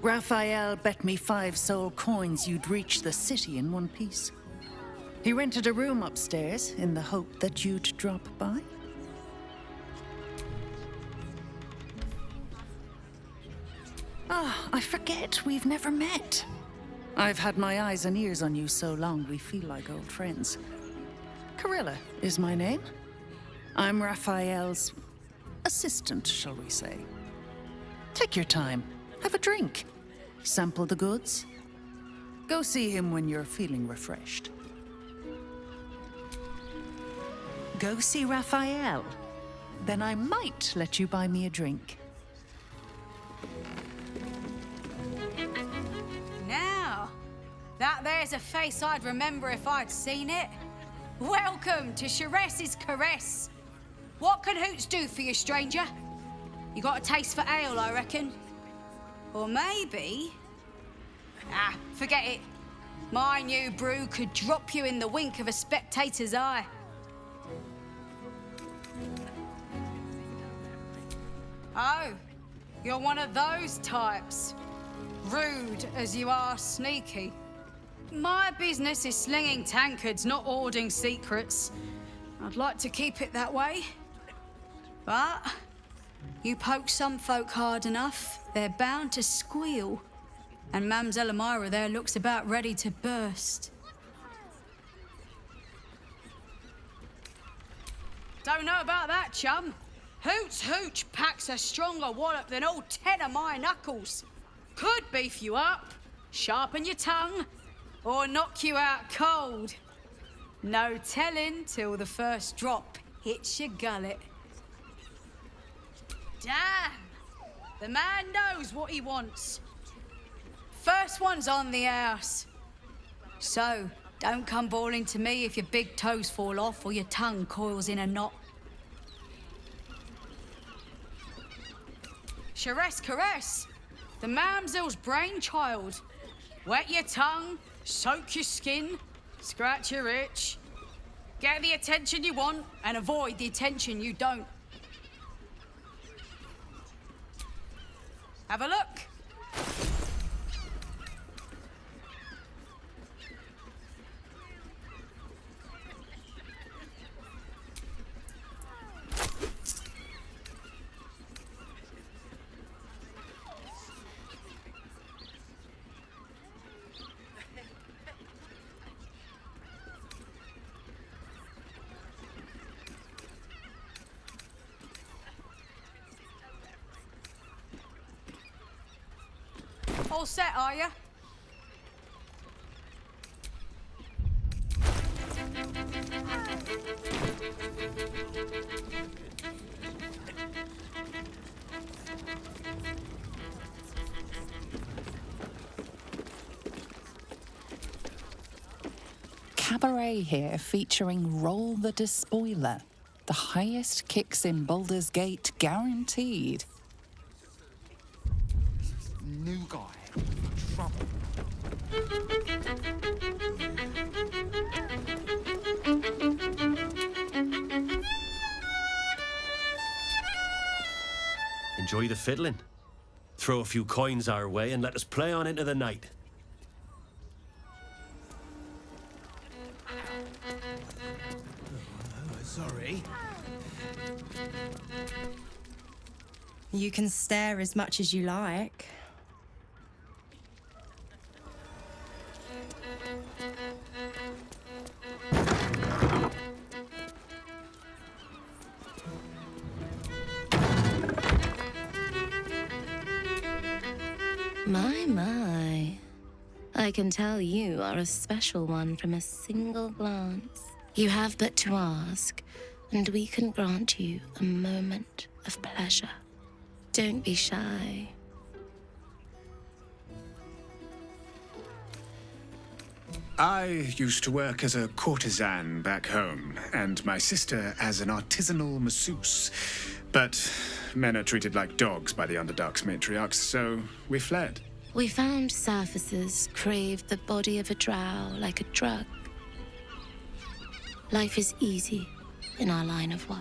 Raphael bet me 5 soul coins you'd reach the city in one piece. He rented a room upstairs in the hope that you'd drop by. Ah, I forget we've never met. I've had my eyes and ears on you so long we feel like old friends. Carilla is my name. I'm Raphael's assistant, shall we say. Take your time. Have a drink. Sample the goods. Go see him when you're feeling refreshed. Go see Raphael. Then I might let you buy me a drink. Now, that there's a face I'd remember if I'd seen it. Welcome to Sheress's Caress. What can Hoots do for you, stranger? You got a taste for ale, I reckon. Or maybe... Ah, forget it. My new brew could drop you in the wink of a spectator's eye. Oh, You're one of those types. Rude as you are sneaky. My business is slinging tankards, not hoarding secrets. I'd like to keep it that way. But you poke some folk hard enough, they're bound to squeal. And Mamselle Elmira there looks about ready to burst. Don't know about that, chum. Hoots Hooch packs a stronger wallop than all 10 of my knuckles. Could beef you up, sharpen your tongue, or knock you out cold. No telling till the first drop hits your gullet. Damn! The man knows what he wants. First one's on the house. So, don't come bawling to me if your big toes fall off or your tongue coils in a knot. Sheress Caress, the mamsel's brainchild. Wet your tongue, soak your skin, scratch your itch. Get the attention you want and avoid the attention you don't. Have a look. All set, are you? Cabaret here featuring Roll the Despoiler. The highest kicks in Baldur's Gate guaranteed. New guy. Trouble. Enjoy the fiddling. Throw a few coins our way and let us play on into the night. Sorry. You can stare as much as you like. My. I can tell you are a special one from a single glance. You have but to ask, and we can grant you a moment of pleasure. Don't be shy. I used to work as a courtesan back home, and my sister as an artisanal masseuse. But men are treated like dogs by the Underdark's matriarchs, so we fled. We found surfacers craved the body of a drow like a drug. Life is easy in our line of work.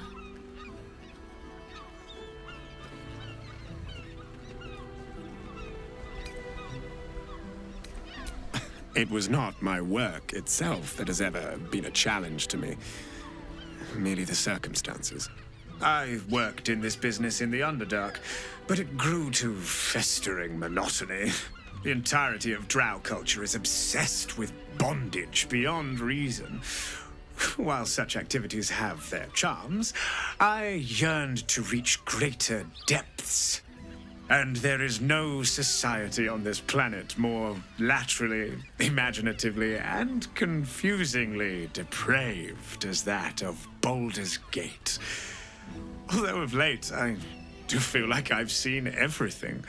It was not my work itself that has ever been a challenge to me, merely the circumstances. I worked in this business in the Underdark, but it grew to festering monotony. The entirety of drow culture is obsessed with bondage beyond reason. While such activities have their charms, I yearned to reach greater depths. And there is no society on this planet more laterally, imaginatively, and confusingly depraved as that of Baldur's Gate. Although of late, I do feel like I've seen everything.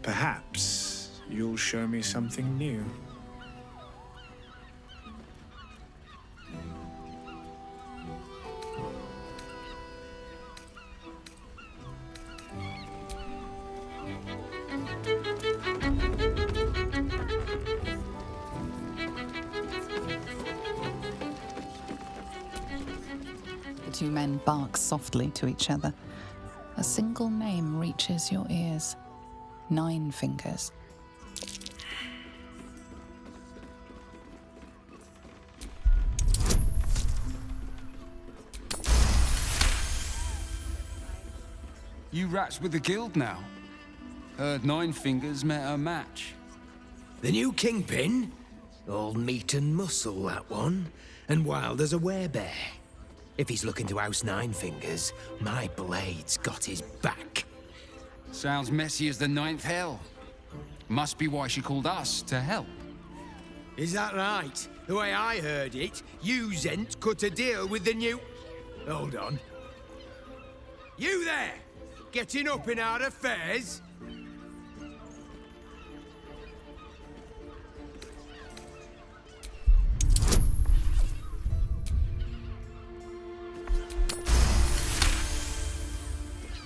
Perhaps you'll show me something new. The two men bark softly to each other. a single name reaches your ears. 9 Fingers. You rats with the guild now. Heard 9 Fingers met her match. The new kingpin? All meat and muscle, that one. And wild as a werebear. If he's looking to oust 9 Fingers, my blade's got his back. Sounds messy as the 9th hell. Must be why she called us to help. Is that right? The way I heard it, you Zent cut a deal with the new... Hold on. You there! Getting up in our affairs?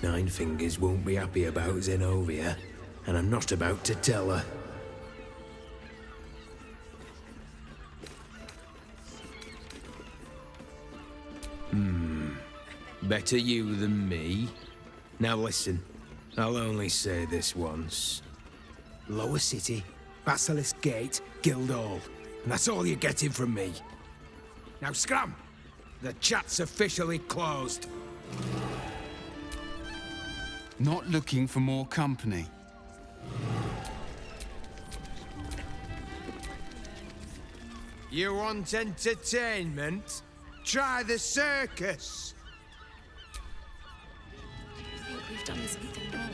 Nine Fingers won't be happy about Zenobia, and I'm not about to tell her. Better you than me. Now listen, I'll only say this once. Lower City, Basilisk Gate, Guildhall. And that's all you're getting from me. Now scram! The chat's officially closed. Not looking for more company. You want entertainment? Try the circus! I think we've done something wrong.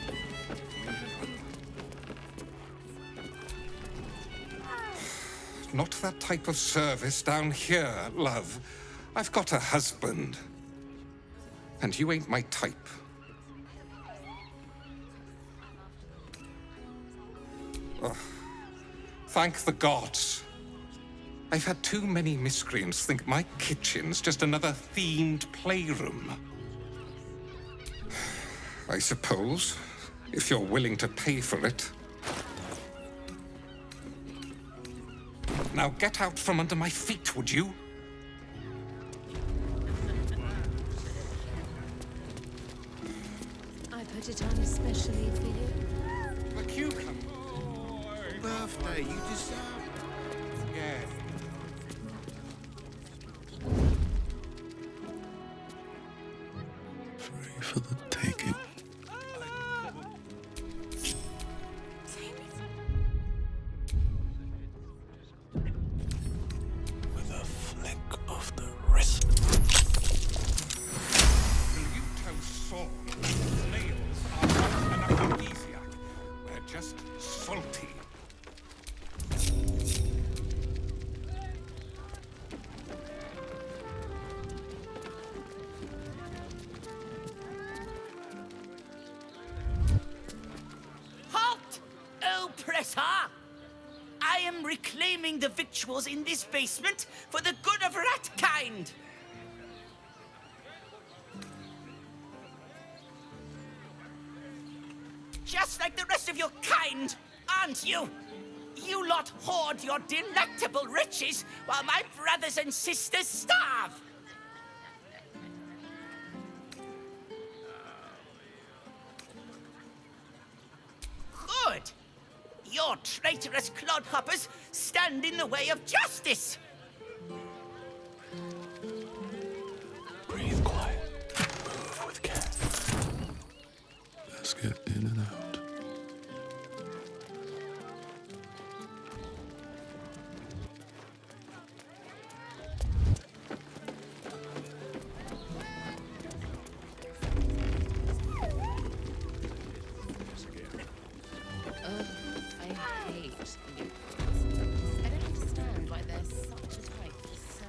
Not that type of service down here, love. I've got a husband. And you ain't my type. Oh, thank the gods. I've had too many miscreants think my kitchen's just another themed playroom. I suppose, if you're willing to pay for it. Now get out from under my feet, would you? I put it on especially for you. The cucumber. Birthday, you deserve it. Yeah. Free for the taking. With a flick of the wrist. Pluto's sword. Nails are not an aphrodisiac. They're just salty. Halt, oppressor! I am reclaiming the victuals in this basement for the good of ratkind. Just like the rest of your kind, aren't you? You lot hoard your delectable riches while my brothers and sisters starve. Good. Your traitorous clodhoppers stand in the way of justice. Breathe quiet. Move with care. Let's get in and out. I hate you. I don't understand why there's such a type for so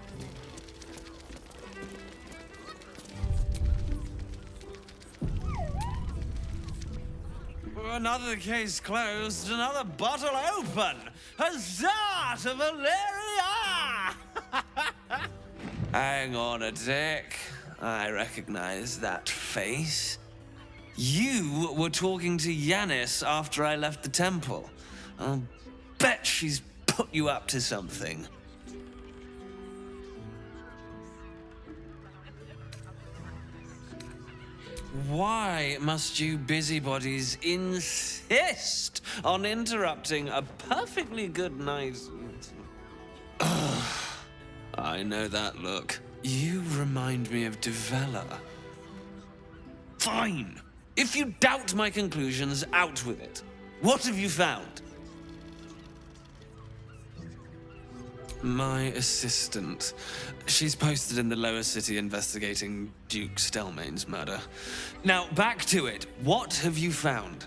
many. Another case closed, another bottle open. Huzzah to Valeria! Hang on a tick. I recognize that face. You were talking to Yanis after I left the temple. I'll bet she's put you up to something. Why must you busybodies insist on interrupting a perfectly good night? I know that look. You remind me of Devella. Fine. If you doubt my conclusions, out with it. What have you found? My assistant. She's posted in the lower city investigating Duke Stelmane's murder. Now, back to it. What have you found?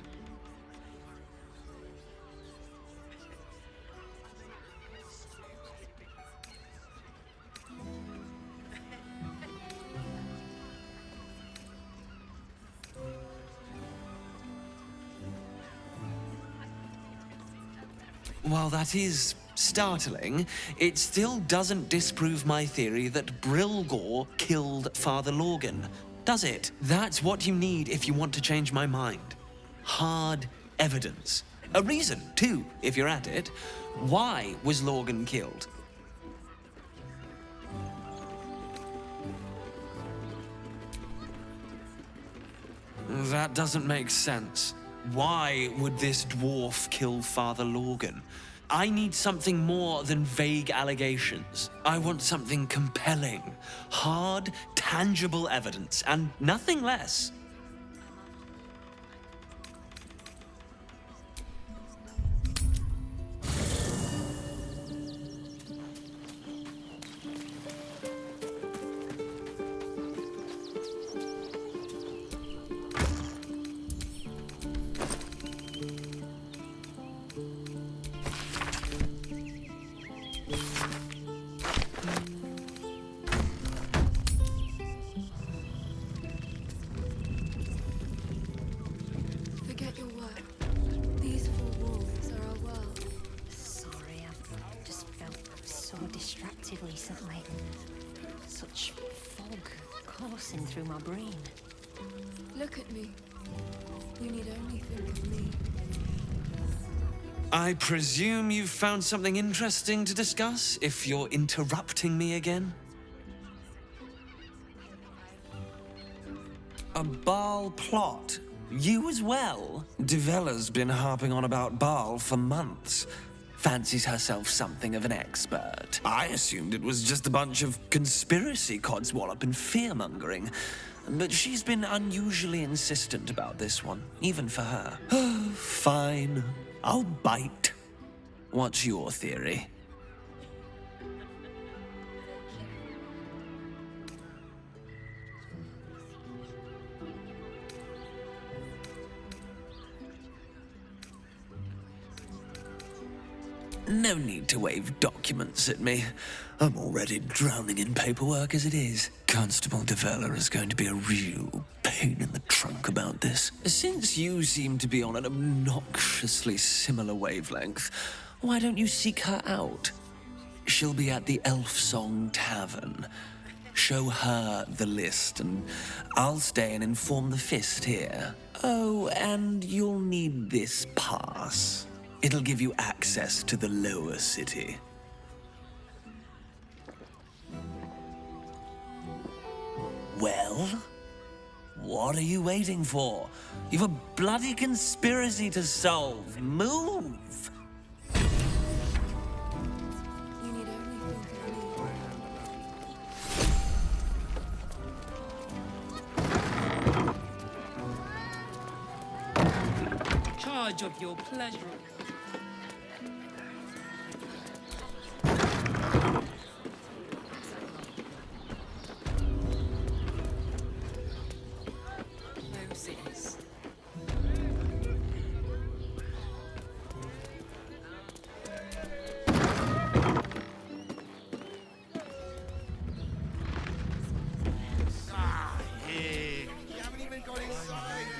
While that is startling, it still doesn't disprove my theory that Brilgor killed Father Lorgan, does it? That's what you need if you want to change my mind. Hard evidence. A reason, too, if you're at it. Why was Lorgan killed? That doesn't make sense. Why would this dwarf kill Father Lorgan? I need something more than vague allegations. I want something compelling, hard, tangible evidence, and nothing less. Forget your work. These four walls are our world. Sorry, I've just felt so distracted recently. Such fog coursing through my brain. Look at me. You need only think of me. I presume you've found something interesting to discuss, if you're interrupting me again? A Baal plot? You as well? Devella's been harping on about Baal for months. Fancies herself something of an expert. I assumed it was just a bunch of conspiracy codswallop and fear-mongering. But she's been unusually insistent about this one, even for her. Fine. I'll bite. What's your theory? No need to wave documents at me. I'm already drowning in paperwork as it is. Constable Devella is going to be a real pain in the trunk about this. Since you seem to be on an obnoxiously similar wavelength, why don't you seek her out? She'll be at the Elf Song Tavern. Show her the list, and I'll stay and inform the Fist here. Oh, and you'll need this pass. It'll give you access to the lower city. Well? What are you waiting for? You've a bloody conspiracy to solve. Move! You need only think of me. Charge of your pleasure.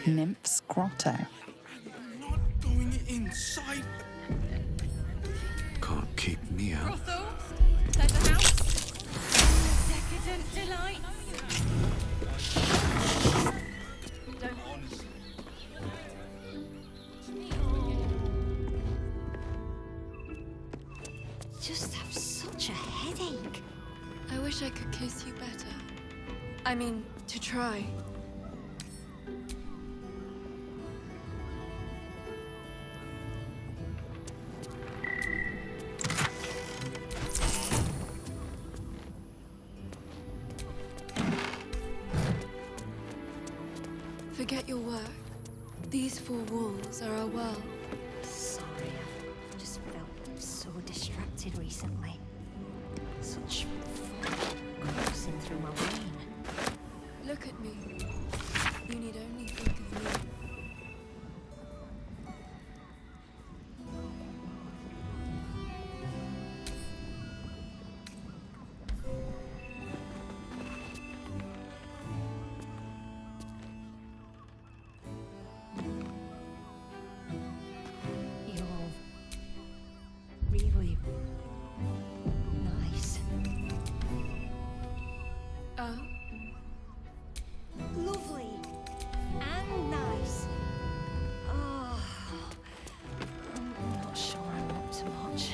Nymph's Grotto. Going inside. Can't keep me out. Brothel, pleasure house, decadent delight. Just have such a headache. I wish I could kiss you better. I mean, to try. Forget your work. These four walls are our world. Sorry, I've just felt so distracted recently. Such fog coursing through my brain. Look at me. You need only think of me. Really nice. Oh? Lovely and nice. Oh, I'm not sure I want so much.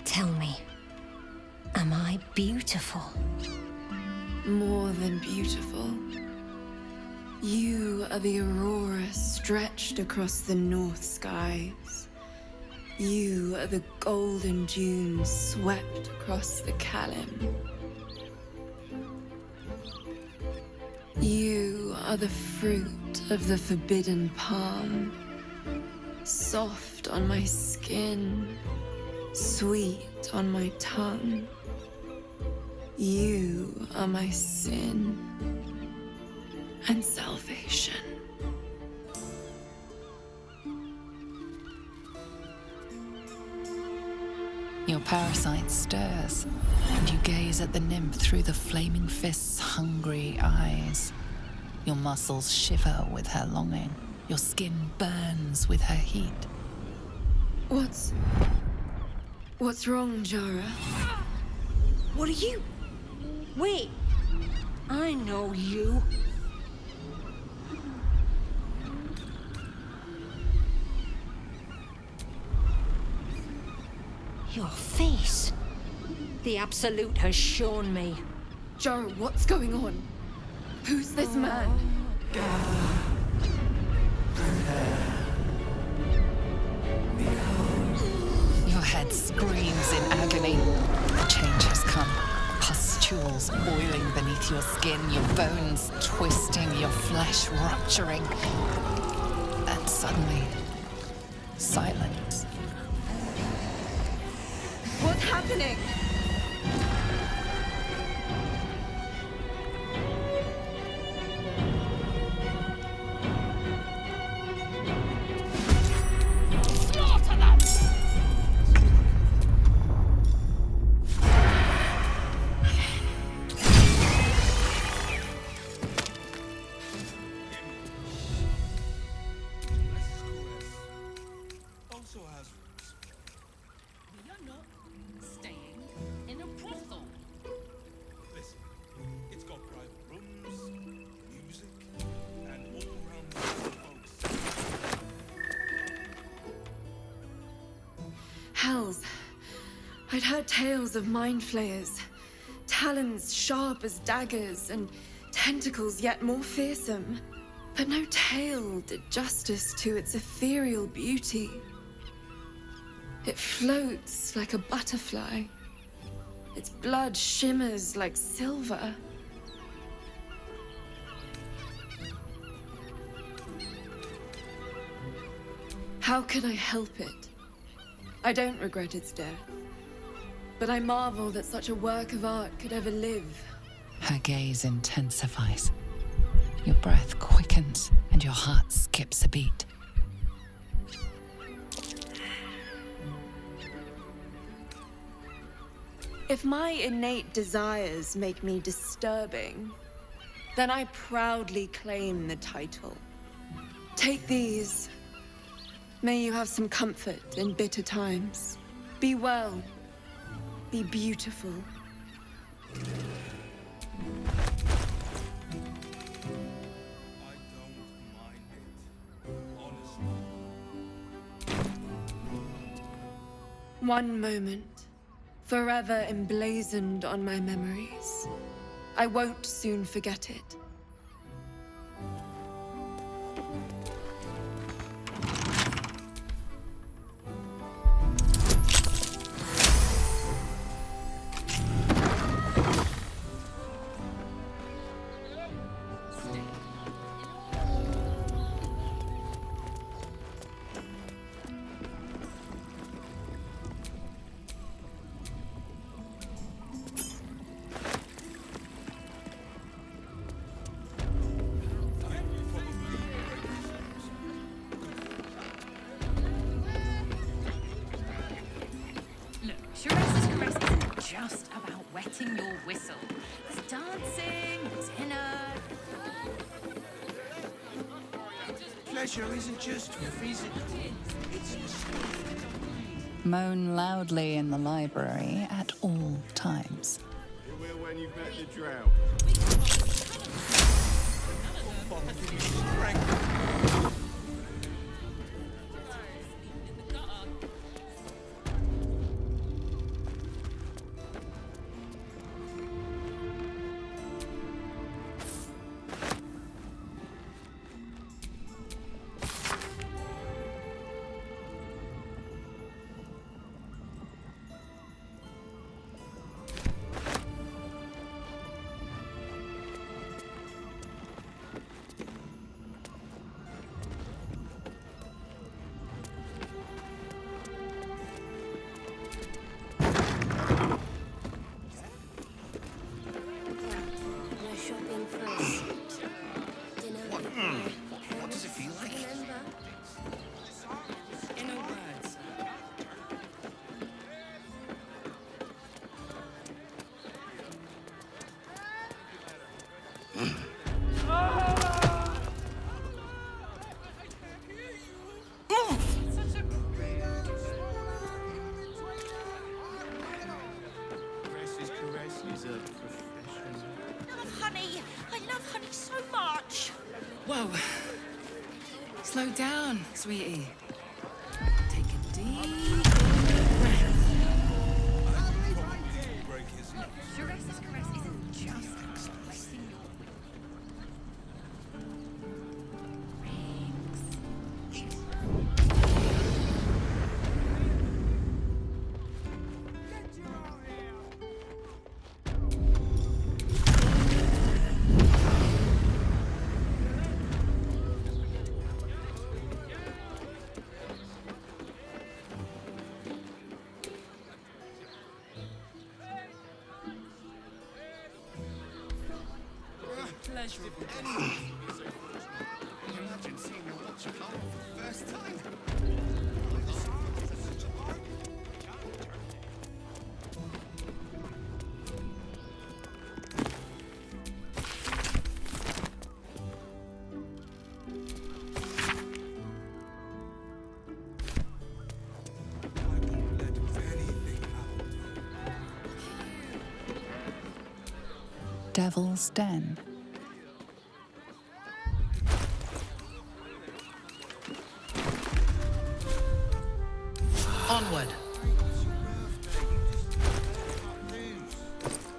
Tell me, am I beautiful? More than beautiful. You are the aurora stretched across the north skies. You are the golden dunes swept across the Kalim. You are the fruit of the forbidden palm, soft on my skin, sweet on my tongue. You are my sin and salvation. Your parasite stirs, and you gaze at the nymph through the flaming fist's hungry eyes. Your muscles shiver with her longing. Your skin burns with her heat. What's wrong, Jara? What are you? Wait, I know you. Your face. The Absolute has shown me. Jara, what's going on? Who's this man? Your head screams in agony. The change has come. Pustules boiling beneath your skin, your bones twisting, your flesh rupturing. And suddenly, silence. What's happening? Hells. I'd heard tales of mind flayers, talons sharp as daggers, and tentacles yet more fearsome. But no tale did justice to its ethereal beauty. It floats like a butterfly. Its blood shimmers like silver. How can I help it? I don't regret its death, but I marvel that such a work of art could ever live. Her gaze intensifies. Your breath quickens, and your heart skips a beat. If my innate desires make me disturbing, then I proudly claim the title. Take these. May you have some comfort in bitter times. Be well. Be beautiful. One moment, forever emblazoned on my memories. I won't soon forget it. Shiraz's caress isn't just about wetting your whistle. There's dancing, dinner. Pleasure isn't just physical, it's Moan loudly in the library at all times. It will when you've met the drought. What does it feel like? In a word, sir. Caress is a professional. I love honey. I love honey so much. Whoa. Slow down, sweetie. Take a deep breath. Shiraz's caress isn't just about wetting your Pleasurable. Imagine seeing your watch come for the first time. Devil's Den. Onward.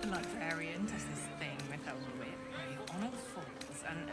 The librarian does this thing with her whip where you're on all fours and